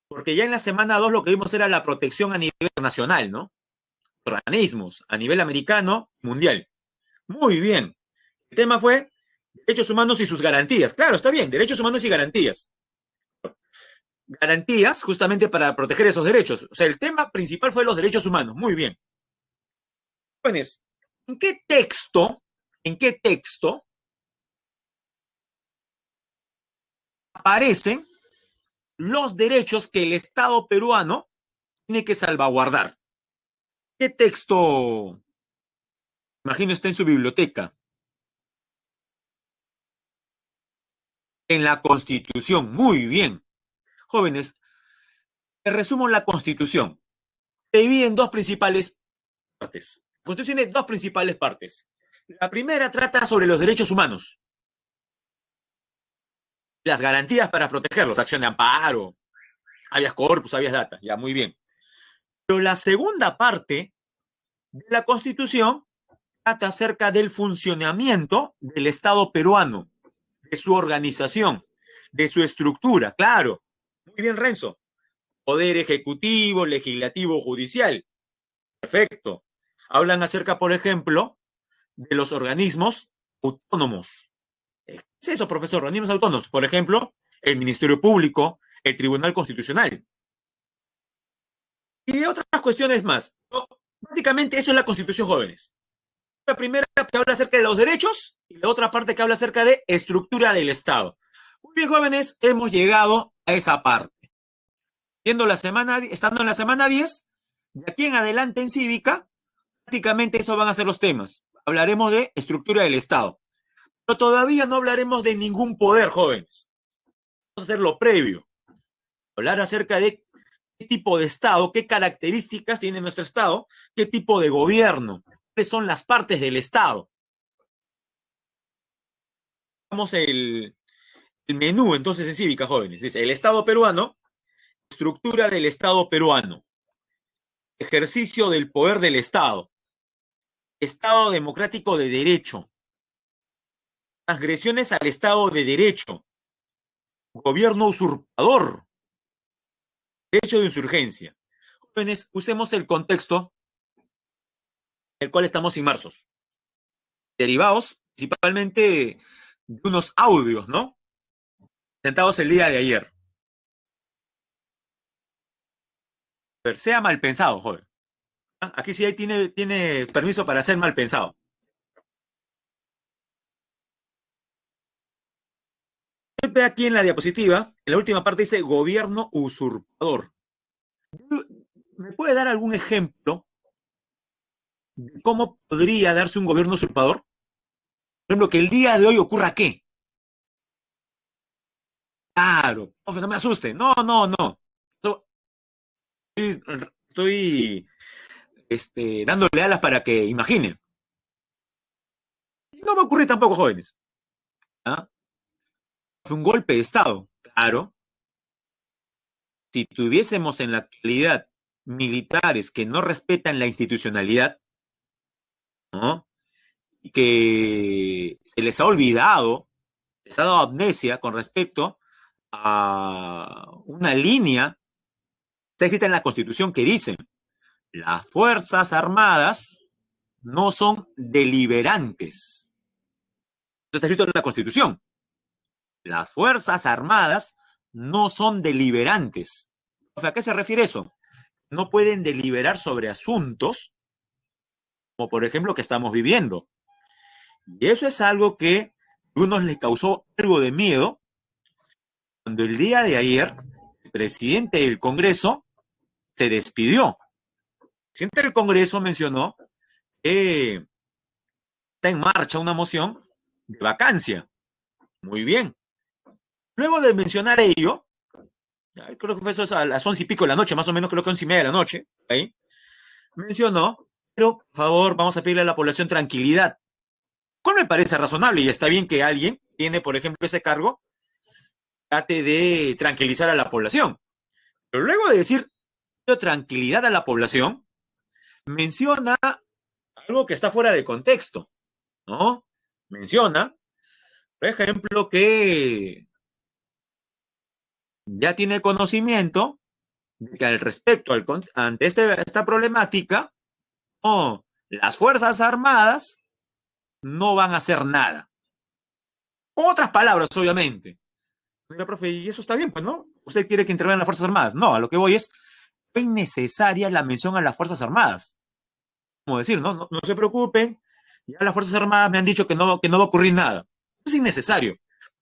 porque ya en la semana 2 lo que vimos era la protección a nivel internacional, ¿no? Organismos, a nivel americano, mundial. Muy bien. El tema fue derechos humanos y sus garantías. Claro, está bien, derechos humanos y garantías. Garantías justamente para proteger esos derechos. O sea, el tema principal fue los derechos humanos. Muy bien. Jóvenes, ¿en qué texto aparecen los derechos que el Estado peruano tiene que salvaguardar? ¿Qué texto, imagino, está en su biblioteca? En la Constitución. Muy bien. Jóvenes, te resumo la Constitución. Se divide en dos principales partes. La Constitución tiene dos principales partes. La primera trata sobre los derechos humanos, las garantías para protegerlos, acción de amparo, habeas corpus, habeas data, ya muy bien. Pero la segunda parte de la Constitución trata acerca del funcionamiento del Estado peruano, de su organización, de su estructura, claro. Muy bien, Renzo. Poder ejecutivo, legislativo, judicial. Perfecto. Hablan acerca, por ejemplo, de los organismos autónomos. ¿Qué es eso, profesor? Organismos autónomos. Por ejemplo, el Ministerio Público, el Tribunal Constitucional. Y otras cuestiones más. Prácticamente eso es la Constitución, jóvenes. La primera que habla acerca de los derechos y la otra parte que habla acerca de estructura del Estado. Muy bien, jóvenes, hemos llegado a esa parte. Estando en la semana 10, de aquí en adelante en Cívica, Prácticamente eso van a ser los temas. Hablaremos de estructura del Estado. Pero todavía no hablaremos de ningún poder, jóvenes. Vamos a hacer lo previo. Hablar acerca de qué tipo de Estado, qué características tiene nuestro Estado, qué tipo de gobierno, cuáles son las partes del Estado. Vamos el menú entonces en cívica, jóvenes. Dice, el Estado peruano, estructura del Estado peruano, ejercicio del poder del Estado, Estado democrático de derecho, transgresiones al Estado de derecho, gobierno usurpador, derecho de insurgencia. Jóvenes, usemos el contexto en el cual estamos inmersos, derivados principalmente de unos audios, ¿no? Sentados el día de ayer. Pero sea mal pensado, joven. ¿Ah? Aquí sí tiene permiso para ser mal pensado. Usted ve aquí en la diapositiva, en la última parte dice gobierno usurpador. ¿Me puede dar algún ejemplo de cómo podría darse un gobierno usurpador? Por ejemplo, que el día de hoy ocurra ¿qué? Claro, profe, no me asuste. No, no, no. Estoy dándole alas para que imaginen. No va a ocurrir tampoco, jóvenes. ¿Ah? Fue un golpe de Estado. Claro, si tuviésemos en la actualidad militares que no respetan la institucionalidad, ¿no? Y que se les ha olvidado, les ha dado amnesia con respecto a una línea, está escrita en la Constitución que dice, las Fuerzas Armadas no son deliberantes. Eso está escrito en la Constitución. Las Fuerzas Armadas no son deliberantes. O sea, ¿a qué se refiere eso? No pueden deliberar sobre asuntos como por ejemplo que estamos viviendo. Y eso es algo que a unos les causó algo de miedo cuando el día de ayer el presidente del Congreso se despidió. El presidente del Congreso mencionó que está en marcha una moción de vacancia. Muy bien. Luego de mencionar ello, creo que fue eso a las 11:00 de la noche, más o menos, creo que 11:30 de la noche, ahí, mencionó, pero por favor, vamos a pedirle a la población tranquilidad. ¿Cuál me parece razonable? Y está bien que alguien tiene, por ejemplo, ese cargo, trate de tranquilizar a la población. Pero luego de decir tranquilidad a la población, menciona algo que está fuera de contexto, ¿no? Menciona, por ejemplo, que ya tiene conocimiento de que al respecto, ante esta problemática, no, las Fuerzas Armadas no van a hacer nada. Otras palabras, obviamente. Mira, profe, y eso está bien, pues, ¿no? ¿Usted quiere que intervengan las Fuerzas Armadas? No, a lo que voy es innecesaria la mención a las Fuerzas Armadas. Como decir, no, no, no se preocupen, ya las Fuerzas Armadas me han dicho que no va a ocurrir nada. Es innecesario.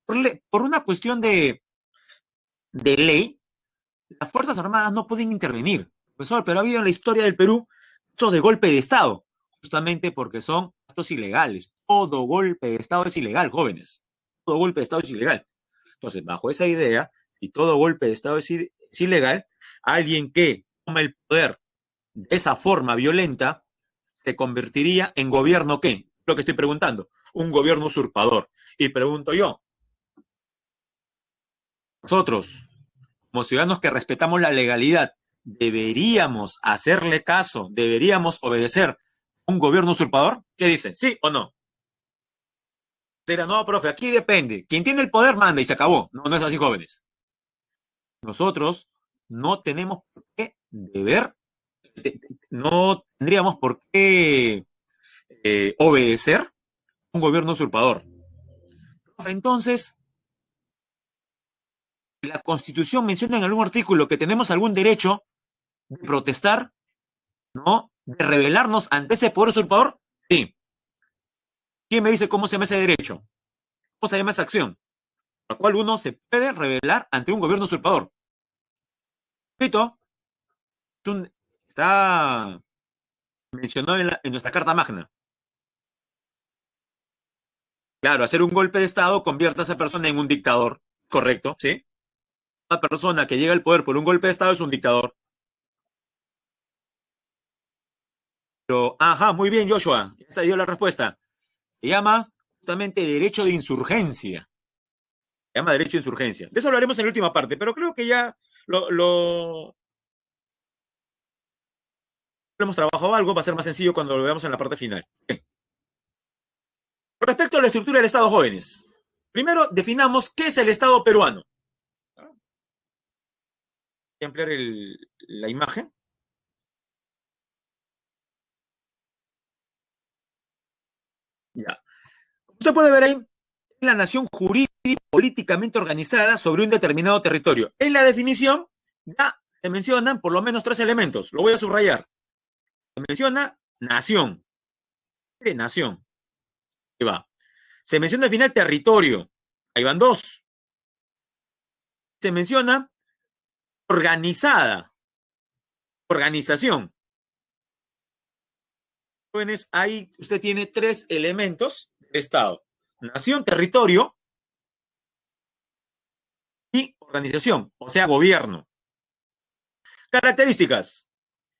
Por una cuestión de ley, las Fuerzas Armadas no pueden intervenir. Profesor, pero ha habido en la historia del Perú actos de golpe de Estado, justamente porque son actos ilegales. Todo golpe de Estado es ilegal, jóvenes. Todo golpe de Estado es ilegal. Entonces, bajo esa idea, y todo golpe de Estado es ilegal, alguien que toma el poder de esa forma violenta se convertiría en gobierno ¿qué? Lo que estoy preguntando. Un gobierno usurpador. Y pregunto yo, nosotros, como ciudadanos que respetamos la legalidad, ¿deberíamos hacerle caso, deberíamos obedecer a un gobierno usurpador? ¿Qué dicen? ¿Sí o no? Será, no, profe, aquí depende. Quien tiene el poder manda y se acabó. No, no es así, jóvenes. Nosotros no tenemos por qué deber, no tendríamos por qué obedecer a un gobierno usurpador. Entonces, la Constitución menciona en algún artículo que tenemos algún derecho de protestar, ¿no? De rebelarnos ante ese poder usurpador. Sí. ¿Quién me dice cómo se llama ese derecho? ¿Cómo se llama esa acción? Por la cual uno se puede rebelar ante un gobierno usurpador. Repito, está Mencionó en nuestra Carta Magna. Claro, hacer un golpe de Estado convierte a esa persona en un dictador. Correcto, ¿sí? Una persona que llega al poder por un golpe de Estado es un dictador. Pero, ajá, muy bien, Joshua. Ya te dio la respuesta. Se llama justamente derecho de insurgencia. Se llama derecho de insurgencia. De eso hablaremos en la última parte, pero creo que ya lo hemos trabajado algo, va a ser más sencillo cuando lo veamos en la parte final. Bien. Con respecto a la estructura del Estado, jóvenes, primero definamos qué es el Estado peruano. Voy a ampliar la imagen. Ya. Usted puede ver ahí la nación jurídica políticamente organizada sobre un determinado territorio. En la definición ya se mencionan por lo menos tres elementos. Lo voy a subrayar. Se menciona nación. ¿Qué nación? Ahí va. Se menciona al final territorio. Ahí van dos. Se menciona organizada. Organización. Jóvenes, ahí usted tiene tres elementos de Estado. Nación, territorio y organización, o sea, gobierno. Características.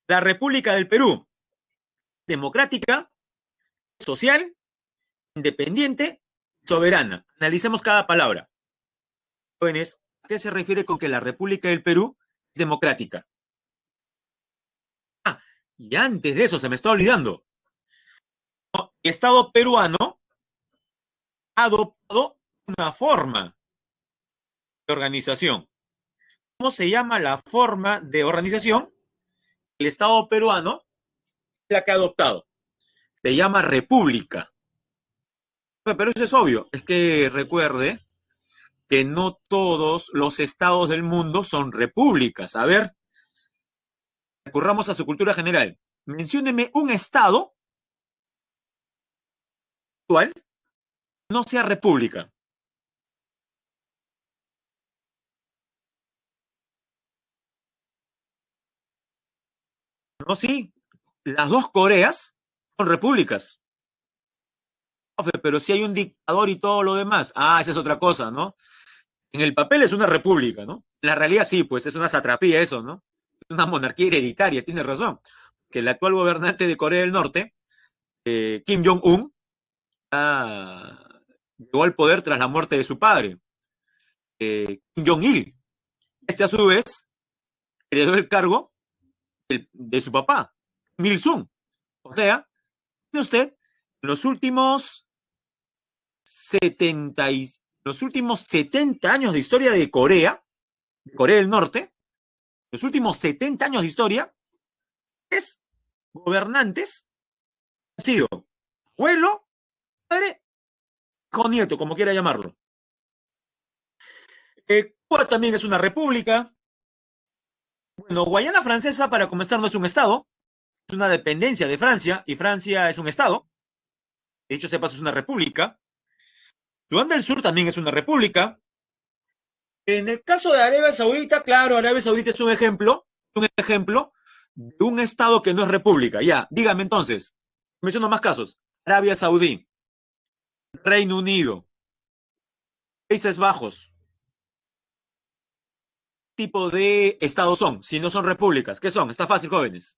La República del Perú, democrática, social, independiente, soberana. Analicemos cada palabra. Jóvenes, ¿a qué se refiere con que la República del Perú es democrática? Ah, y antes de eso se me está olvidando. El Estado peruano ha adoptado una forma de organización. ¿Cómo se llama la forma de organización? El Estado peruano, la que ha adoptado. Se llama república. Pero eso es obvio. Es que recuerde que no todos los estados del mundo son repúblicas. A ver, recurramos a su cultura general. Mencióneme un estado actual no sea república. No, sí, las dos Coreas son repúblicas. Pero si hay un dictador y todo lo demás, esa es otra cosa, ¿no? En el papel es una república, ¿no? En la realidad sí, pues es una satrapía eso, ¿no? Es una monarquía hereditaria, tiene razón. Que el actual gobernante de Corea del Norte, Kim Jong-un, llegó al poder tras la muerte de su padre, Kim Jong-il. Este a su vez heredó el cargo de su papá, Kim Il-sung. O sea, tiene usted los últimos 70, los últimos 70 años de historia de Corea del Norte, los últimos 70 años de historia, es gobernantes han sido abuelo, padre, hijo, nieto, como quiera llamarlo. Cuba también es una república. Bueno, Guayana Francesa, para comenzar, no es un estado, es una dependencia de Francia, y Francia es un estado. De hecho, sepas, es una república. Sudán del Sur también es una república. En el caso de Arabia Saudita, claro, Arabia Saudita es un ejemplo de un estado que no es república. Ya, dígame entonces, menciono más casos. Arabia Saudí, Reino Unido, Países Bajos, tipo de estados son, si no son repúblicas. ¿Qué son? Está fácil, jóvenes.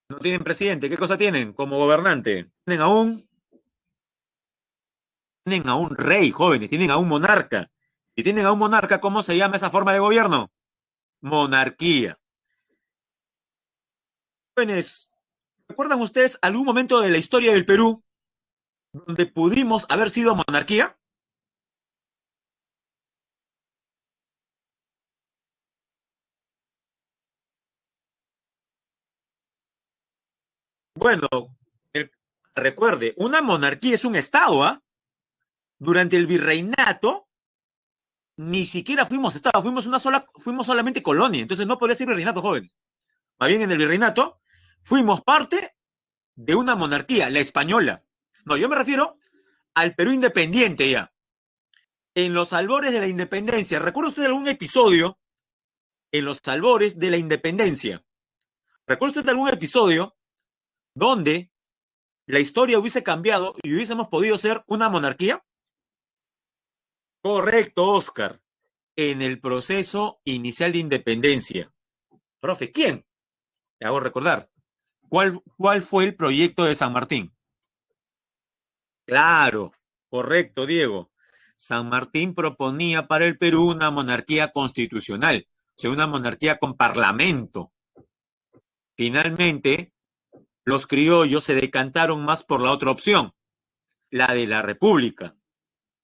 No tienen presidente. ¿Qué cosa tienen como gobernante? Tienen a un rey, jóvenes, tienen a un monarca. Si tienen a un monarca, ¿cómo se llama esa forma de gobierno? Monarquía. Jóvenes, ¿recuerdan ustedes algún momento de la historia del Perú donde pudimos haber sido monarquía? Bueno, el- recuerde, una monarquía es un estado, ¿ah? Durante el virreinato ni siquiera fuimos estado, fuimos solamente colonia, entonces no podría ser virreinato, jóvenes. Más bien en el virreinato fuimos parte de una monarquía, la española. No, yo me refiero al Perú independiente ya. En los albores de la independencia, ¿recuerda usted algún episodio en los albores de la independencia. ¿Recuerda usted algún episodio donde la historia hubiese cambiado y hubiésemos podido ser una monarquía? Correcto, Oscar. En el proceso inicial de independencia. Profe, ¿quién? Le hago recordar. ¿Cuál fue el proyecto de San Martín? Claro, correcto, Diego. San Martín proponía para el Perú una monarquía constitucional, o sea, una monarquía con parlamento. Finalmente, los criollos se decantaron más por la otra opción, la de la república.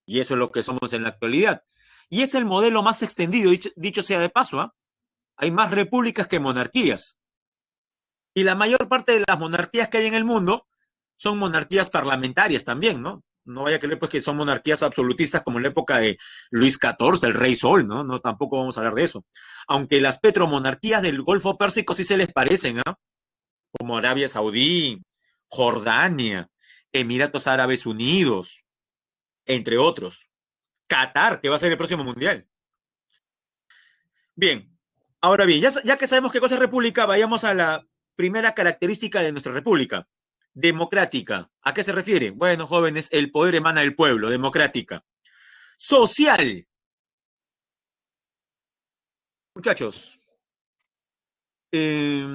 Y eso es lo que somos en la actualidad. Y es el modelo más extendido, dicho sea de paso, ¿ah? Hay más repúblicas que monarquías. Y la mayor parte de las monarquías que hay en el mundo son monarquías parlamentarias también, ¿no? No vaya a creer pues que son monarquías absolutistas como en la época de Luis XIV, el rey Sol, ¿no? No, tampoco vamos a hablar de eso. Aunque las petromonarquías del Golfo Pérsico sí se les parecen, ¿ah? Como Arabia Saudí, Jordania, Emiratos Árabes Unidos, entre otros. Qatar, que va a ser el próximo mundial. Bien, ahora bien, ya que sabemos qué cosa es república, vayamos a la primera característica de nuestra república. Democrática. ¿A qué se refiere? Bueno, jóvenes, el poder emana del pueblo, democrática. Social. Muchachos, eh,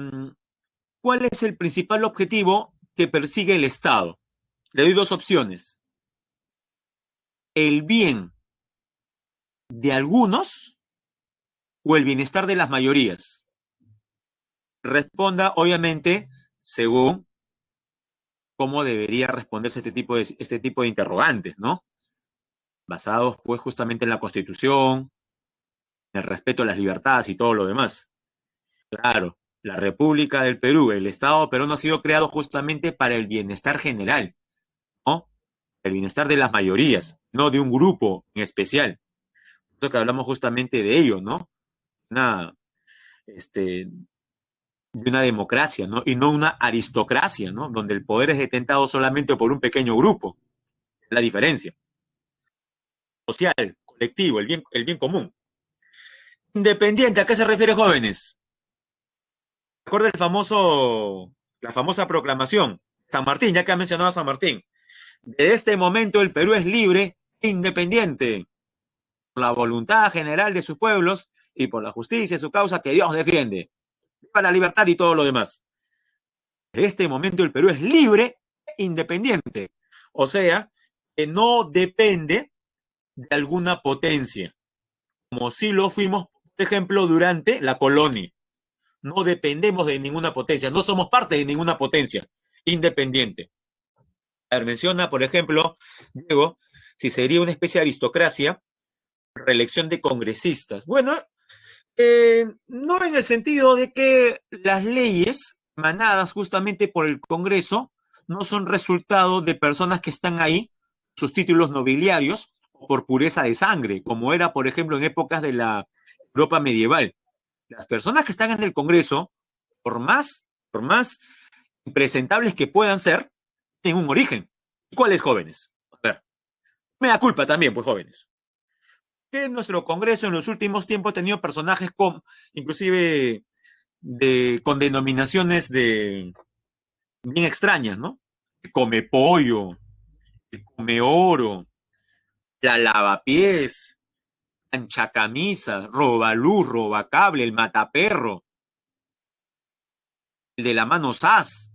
¿cuál es el principal objetivo que persigue el Estado? Le doy dos opciones. ¿El bien de algunos o el bienestar de las mayorías? Responda, obviamente, según cómo debería responderse este tipo de interrogantes, ¿no? Basados, pues, justamente en la Constitución, en el respeto a las libertades y todo lo demás. Claro, la República del Perú, el Estado peruano ha sido creado justamente para el bienestar general, ¿no? El bienestar de las mayorías, no de un grupo en especial. Esto que hablamos justamente de ello, ¿no? Una, de una democracia, ¿no? Y no una aristocracia, ¿no? Donde el poder es detentado solamente por un pequeño grupo. La diferencia. Social, colectivo, el bien común. Independiente, ¿a qué se refiere, jóvenes? Recuerda la famosa proclamación. San Martín, ya que ha mencionado a San Martín. De este momento el Perú es libre e independiente, por la voluntad general de sus pueblos y por la justicia y su causa que Dios defiende. Viva la libertad y todo lo demás. De este momento el Perú es libre e independiente. O sea, que no depende de alguna potencia, como si lo fuimos, por ejemplo, durante la colonia. No dependemos de ninguna potencia, no somos parte de ninguna potencia independiente. A ver, menciona, por ejemplo, Diego, si sería una especie de aristocracia, reelección de congresistas. Bueno, no en el sentido de que las leyes emanadas justamente por el Congreso no son resultado de personas que están ahí, sus títulos nobiliarios, o por pureza de sangre, como era, por ejemplo, en épocas de la Europa medieval. Las personas que están en el Congreso, por más impresentables que puedan ser, tienen un origen. ¿Cuáles jóvenes? A ver, me da culpa también, pues jóvenes. Que nuestro Congreso en los últimos tiempos ha tenido personajes inclusive con denominaciones bien extrañas, ¿no? El come pollo, el come oro, la lavapiés, ancha camisa, roba luz, roba cable, el mataperro, el de la mano sas.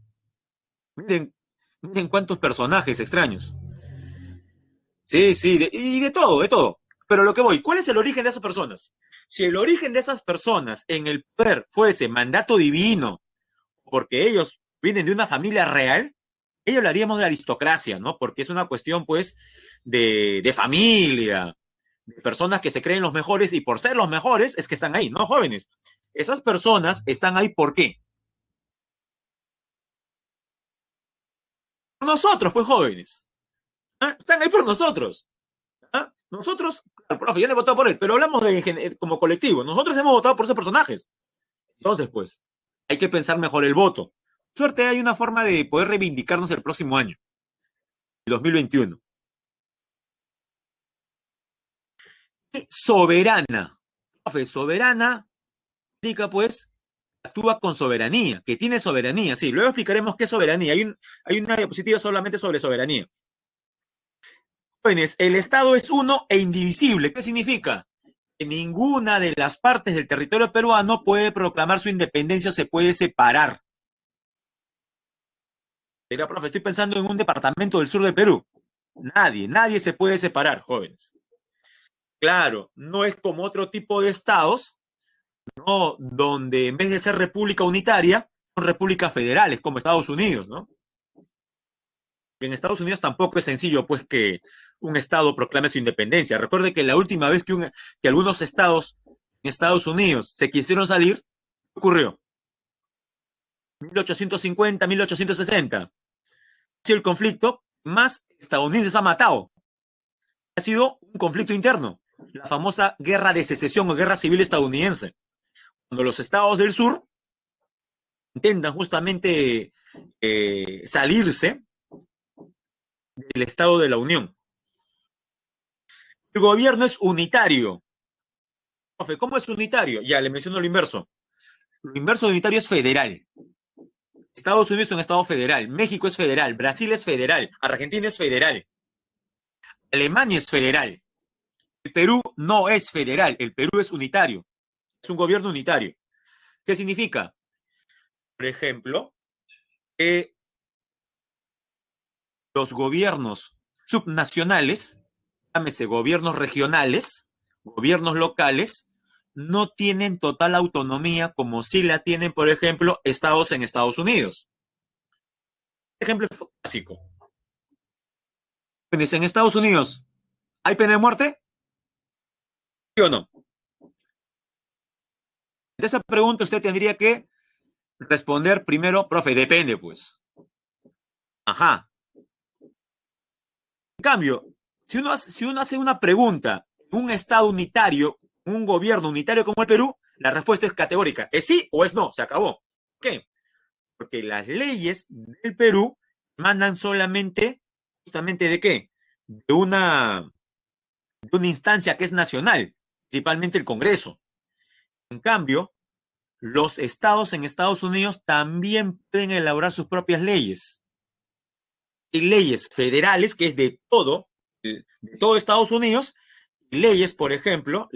Miren, miren cuántos personajes extraños. Sí, sí, y de todo, de todo. Pero lo que voy, ¿cuál es el origen de esas personas? Si el origen de esas personas en el poder fuese mandato divino, porque ellos vienen de una familia real, ellos lo haríamos de aristocracia, ¿no? Porque es una cuestión, pues, de familia, de personas que se creen los mejores y por ser los mejores es que están ahí, ¿no, jóvenes? Esas personas están ahí, ¿por qué? Por nosotros, pues, jóvenes. ¿Ah? Están ahí por nosotros. ¿Ah? Nosotros, el profe, yo le he votado por él, pero hablamos como colectivo. Nosotros hemos votado por esos personajes. Entonces, pues, hay que pensar mejor el voto. Suerte, hay una forma de poder reivindicarnos el próximo año, el 2021. Soberana. Profe, soberana Implica, pues, actúa con soberanía, que tiene soberanía, sí. Luego explicaremos qué es soberanía. Hay una diapositiva solamente sobre soberanía. Jóvenes, el Estado es uno e indivisible. ¿Qué significa? Que ninguna de las partes del territorio peruano puede proclamar su independencia o se puede separar. Mira, profe, estoy pensando en un departamento del sur del Perú. Nadie se puede separar, jóvenes. Claro, no es como otro tipo de estados, ¿no? Donde en vez de ser república unitaria, son repúblicas federales, como Estados Unidos, ¿no? En Estados Unidos tampoco es sencillo, pues, que un estado proclame su independencia. Recuerde que la última vez que algunos estados en Estados Unidos se quisieron salir, ¿qué ocurrió? 1850, 1860. Ha sido el conflicto más estadounidenses ha matado. Ha sido un conflicto interno, la famosa guerra de secesión o guerra civil estadounidense. Cuando los estados del sur intentan justamente salirse del Estado de la Unión. El gobierno es unitario. Profe, ¿cómo es unitario? Ya, le menciono lo inverso. Lo inverso de unitario es federal. Estados Unidos es un estado federal, México es federal, Brasil es federal, Argentina es federal, Alemania es federal. El Perú no es federal, el Perú es unitario, es un gobierno unitario. ¿Qué significa? Por ejemplo, que los gobiernos subnacionales, llámese gobiernos regionales, gobiernos locales, no tienen total autonomía como si la tienen, por ejemplo, estados en Estados Unidos. Ejemplo básico. En Estados Unidos, ¿hay pena de muerte? ¿Sí o no? De esa pregunta usted tendría que responder primero, profe, depende, pues. Ajá. En cambio, si uno hace una pregunta, un Estado unitario, un gobierno unitario como el Perú, la respuesta es categórica. ¿Es sí o es no? Se acabó. ¿Por qué? Porque las leyes del Perú mandan solamente, justamente ¿de qué? De una instancia que es nacional, principalmente el Congreso. En cambio, los estados en Estados Unidos también pueden elaborar sus propias leyes. Hay leyes federales, que es de todo Estados Unidos, y leyes, por ejemplo,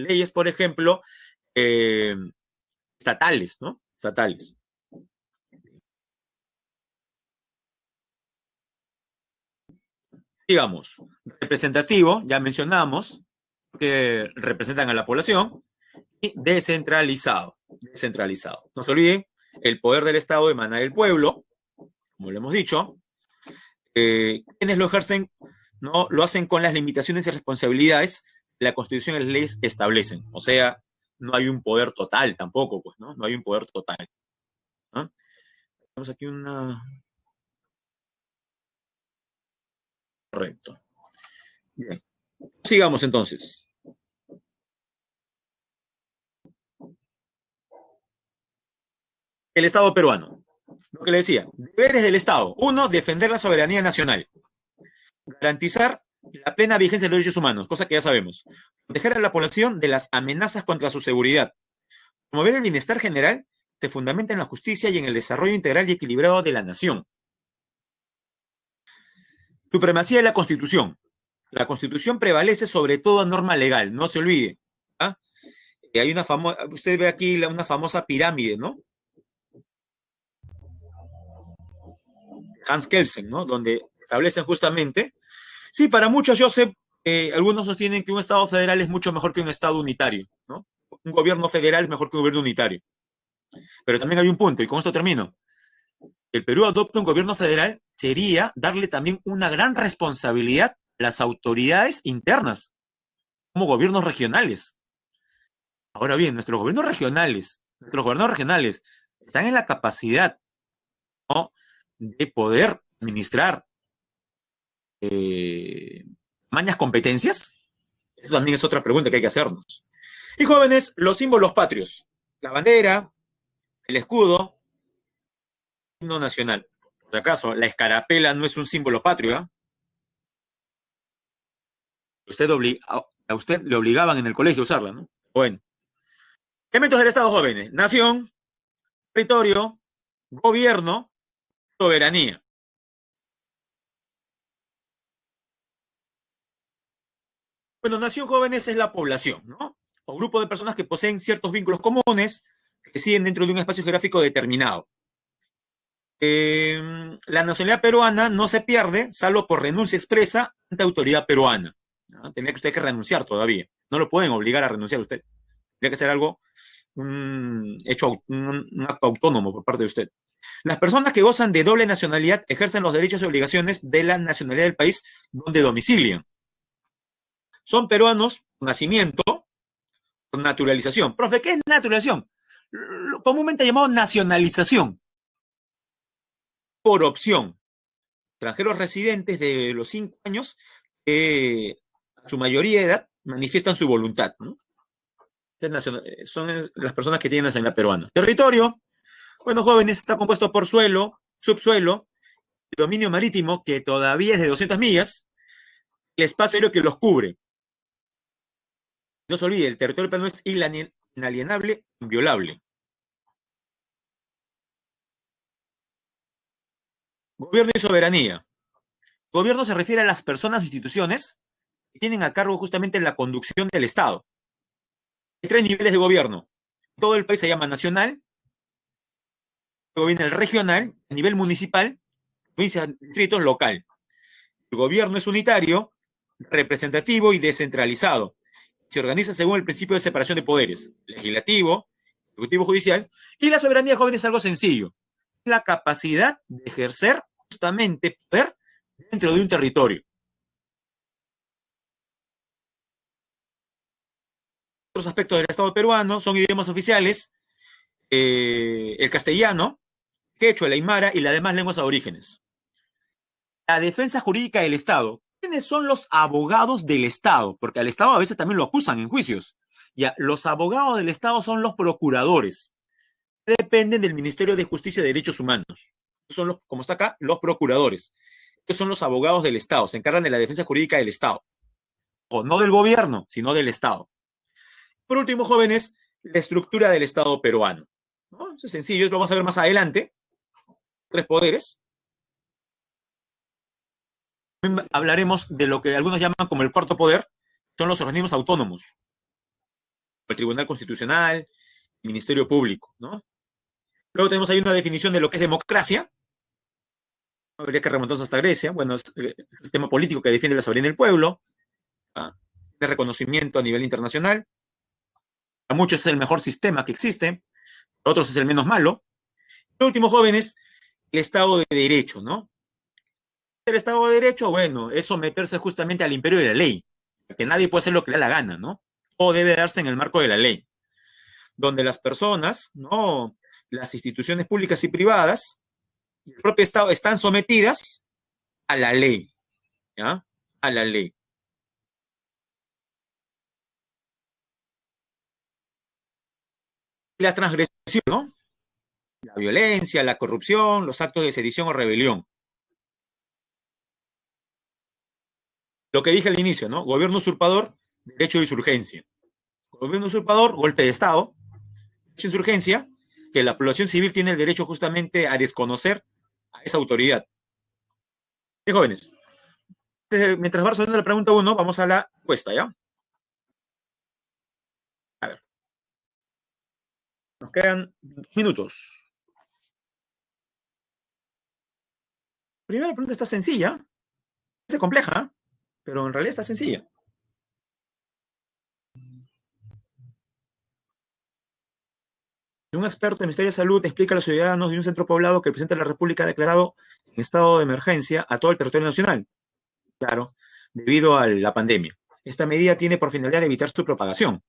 eh, estatales, ¿no? Estatales. Digamos, representativo, ya mencionamos, que representan a la población, y descentralizado. No se olviden, el poder del Estado emana del pueblo, como lo hemos dicho. Quienes lo ejercen, no lo hacen con las limitaciones y responsabilidades que la Constitución y las leyes establecen. O sea, no hay un poder total tampoco, pues, ¿no? No hay un poder total, ¿no? Tenemos aquí una... Correcto. Bien. Sigamos entonces. El Estado peruano. Lo que le decía, deberes del Estado. Uno, defender la soberanía nacional. Garantizar la plena vigencia de los derechos humanos, cosa que ya sabemos. Proteger a la población de las amenazas contra su seguridad. Promover el bienestar general se fundamenta en la justicia y en el desarrollo integral y equilibrado de la nación. Supremacía de la Constitución. La Constitución prevalece sobre toda norma legal, no se olvide. ¿Ah? Hay una famosa, usted ve aquí una famosa pirámide, ¿no? Hans Kelsen, ¿no? Donde establecen justamente. Sí, para muchos, yo sé, algunos sostienen que un Estado federal es mucho mejor que un Estado unitario, ¿no? Un gobierno federal es mejor que un gobierno unitario. Pero también hay un punto, y con esto termino. El Perú adopta un gobierno federal sería darle también una gran responsabilidad a las autoridades internas, como gobiernos regionales. Ahora bien, nuestros gobiernos regionales están en la capacidad, ¿no? De poder administrar eh, mañas competencias. Eso también es otra pregunta que hay que hacernos. Y jóvenes, los símbolos patrios. La bandera, el escudo, el himno nacional. Por si acaso, la escarapela no es un símbolo patrio, ¿eh? A usted le obligaban en el colegio a usarla, ¿no? Bueno, Elementos del Estado, jóvenes: nación, territorio, gobierno, soberanía. Bueno, nación, jóvenes, es la población, ¿no? O grupo de personas que poseen ciertos vínculos comunes, que residen dentro de un espacio geográfico determinado. La nacionalidad peruana no se pierde, salvo por renuncia expresa ante autoridad peruana, ¿no? Tendría que usted que renunciar todavía. No lo pueden obligar a renunciar a usted. Tendría que ser algo, un acto autónomo por parte de usted. Las personas que gozan de doble nacionalidad ejercen los derechos y obligaciones de la nacionalidad del país donde domicilian. Son peruanos por nacimiento, por naturalización. Profe, ¿qué es naturalización? Comúnmente llamado nacionalización, por opción. Extranjeros residentes de los 5 años, a su mayoría de edad, manifiestan su voluntad, ¿no? Son las personas que tienen nacionalidad peruana. Territorio, bueno, jóvenes, está compuesto por suelo, subsuelo, dominio marítimo, que todavía es de 200 millas, el espacio aéreo que los cubre. No se olvide, el territorio peruano es inalienable, inviolable. Gobierno y soberanía. Gobierno se refiere a las personas o instituciones que tienen a cargo justamente la conducción del Estado. Hay 3 niveles de gobierno. Todo el país se llama nacional, luego viene el regional, a nivel municipal, provincia, distrito, local. El gobierno es unitario, representativo y descentralizado. Se organiza según el principio de separación de poderes, legislativo, ejecutivo, judicial, y la soberanía, joven, es algo sencillo. La capacidad de ejercer justamente poder dentro de un territorio. Otros aspectos del Estado peruano son idiomas oficiales, el castellano, quechua, el aymara y las demás lenguas aborígenes. La defensa jurídica del Estado. ¿Quiénes son los abogados del Estado? Porque al Estado a veces también lo acusan en juicios. Ya, los abogados del Estado son los procuradores. Dependen del Ministerio de Justicia y Derechos Humanos. Son los, como está acá, los procuradores. Estos son los abogados del Estado, se encargan de la defensa jurídica del Estado. O no del gobierno, sino del Estado. Por último, jóvenes, la estructura del Estado peruano, ¿no? Eso es sencillo, lo vamos a ver más adelante. 3 poderes. Hablaremos de lo que algunos llaman como el cuarto poder, son los organismos autónomos. El Tribunal Constitucional, el Ministerio Público, ¿no? Luego tenemos ahí una definición de lo que es democracia. Habría que remontarnos hasta Grecia. Bueno, es el sistema político que defiende la soberanía del pueblo, de reconocimiento a nivel internacional. Para muchos es el mejor sistema que existe, para otros es el menos malo. Por último, jóvenes, el Estado de Derecho, ¿no? El Estado de Derecho, bueno, es someterse justamente al imperio de la ley, que nadie puede hacer lo que le da la gana, ¿no? Todo debe darse en el marco de la ley, donde las personas, ¿no? Las instituciones públicas y privadas, y el propio Estado están sometidas a la ley, ¿ya? A la ley. La transgresión, ¿no? La violencia, la corrupción, los actos de sedición o rebelión. Lo que dije al inicio, ¿no? Gobierno usurpador, derecho de insurgencia. Gobierno usurpador, golpe de Estado. Derecho de insurgencia, que la población civil tiene el derecho justamente a desconocer a esa autoridad. Bien, jóvenes, mientras va resolviendo la pregunta 1, vamos a la encuesta, ¿ya? A ver, nos quedan 2 minutos. Primera pregunta está sencilla, es compleja, pero en realidad está sencilla. Un experto en Ministerio de Salud explica a los ciudadanos de un centro poblado que el presidente de la República ha declarado en estado de emergencia a todo el territorio nacional. Claro, debido a la pandemia. Esta medida tiene por finalidad evitar su propagación.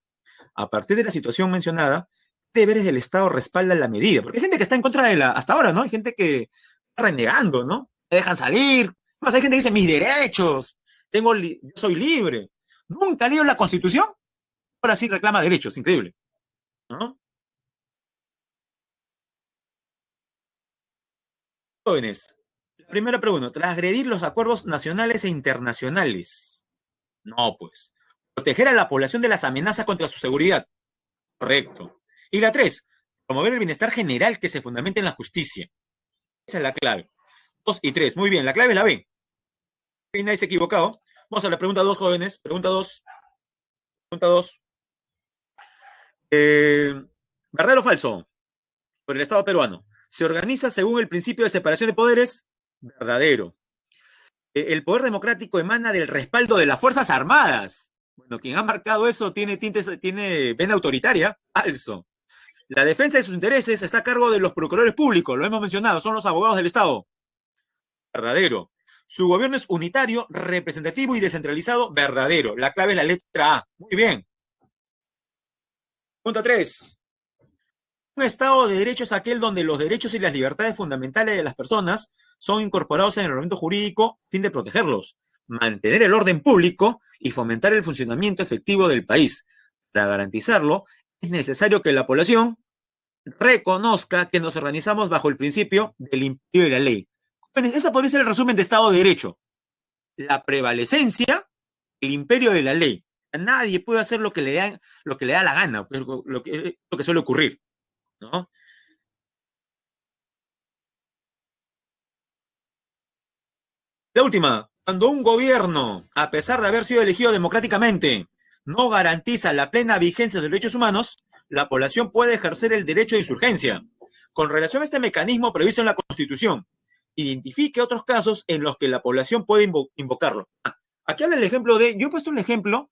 A partir de la situación mencionada, deberes del Estado respaldan la medida, porque hay gente que está en contra de la, hasta ahora, ¿no? Hay gente que está renegando, ¿no? Me dejan salir, más hay gente que dice mis derechos, yo soy libre. Nunca leo la Constitución, ahora sí reclama derechos, increíble, ¿no? Jóvenes, la primera pregunta, transgredir los acuerdos nacionales e internacionales. No, pues. Proteger a la población de las amenazas contra su seguridad. Correcto. Y la 3, promover el bienestar general que se fundamenta en la justicia. Esa es la clave. 2 y 3. Muy bien, la clave es la B. Nadie se ha equivocado. Vamos a la pregunta 2, jóvenes. Pregunta 2. Pregunta 2. ¿Verdadero o falso? Por el Estado peruano. ¿Se organiza según el principio de separación de poderes? Verdadero. El poder democrático emana del respaldo de las Fuerzas Armadas. Bueno, quien ha marcado eso tiene vena autoritaria. Falso. La defensa de sus intereses está a cargo de los procuradores públicos, lo hemos mencionado, son los abogados del Estado. Verdadero. Su gobierno es unitario, representativo y descentralizado. Verdadero. La clave es la letra A. Muy bien. Punto 3. Un Estado de Derecho es aquel donde los derechos y las libertades fundamentales de las personas son incorporados en el ordenamiento jurídico a fin de protegerlos, mantener el orden público y fomentar el funcionamiento efectivo del país. Para garantizarlo, es necesario que la población reconozca que nos organizamos bajo el principio del imperio de la ley. Ese podría ser el resumen de Estado de Derecho. La prevalecencia, el imperio de la ley. Nadie puede hacer lo que le da la gana, lo que suele ocurrir, ¿no? La última, cuando un gobierno, a pesar de haber sido elegido democráticamente, no garantiza la plena vigencia de los derechos humanos, la población puede ejercer el derecho de insurgencia. Con relación a este mecanismo previsto en la Constitución, identifique otros casos en los que la población puede invocarlo. Aquí habla el ejemplo yo he puesto un ejemplo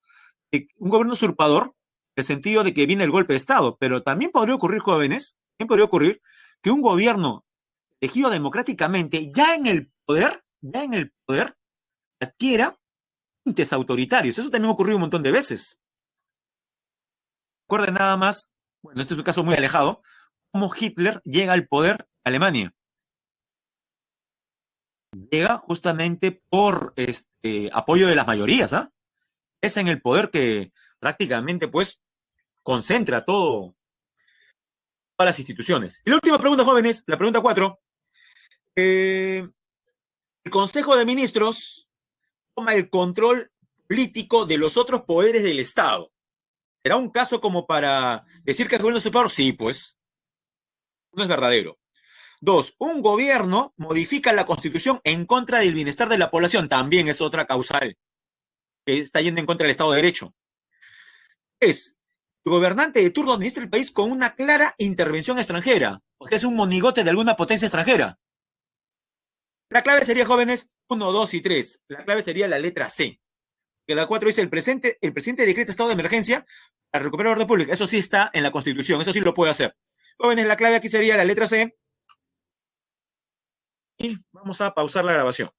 de un gobierno usurpador, en el sentido de que viene el golpe de Estado, pero también podría ocurrir, jóvenes, también podría ocurrir que un gobierno elegido democráticamente, ya en el poder, adquiera tintes autoritarios. Eso también ha ocurrido un montón de veces. Recuerden nada más, bueno, este es un caso muy alejado, cómo Hitler llega al poder en Alemania. Llega justamente por apoyo de las mayorías, ¿ah? Es en el poder que prácticamente, pues, concentra todas las instituciones. Y la última pregunta, jóvenes, la pregunta 4. El Consejo de Ministros toma el control político de los otros poderes del Estado. ¿Será un caso como para decir que el gobierno es superior? Sí, pues. No es verdadero. 2. Un gobierno modifica la Constitución en contra del bienestar de la población. También es otra causal que está yendo en contra del Estado de Derecho. 3. El gobernante de turno administra el país con una clara intervención extranjera. O sea, es un monigote de alguna potencia extranjera. La clave sería, jóvenes, 1, 2 y 3. La clave sería la letra C. Que la 4 dice el presidente decreta estado de emergencia para recuperar la orden pública. Eso sí está en la Constitución, eso sí lo puede hacer. Jóvenes, la clave aquí sería la letra C. Y vamos a pausar la grabación.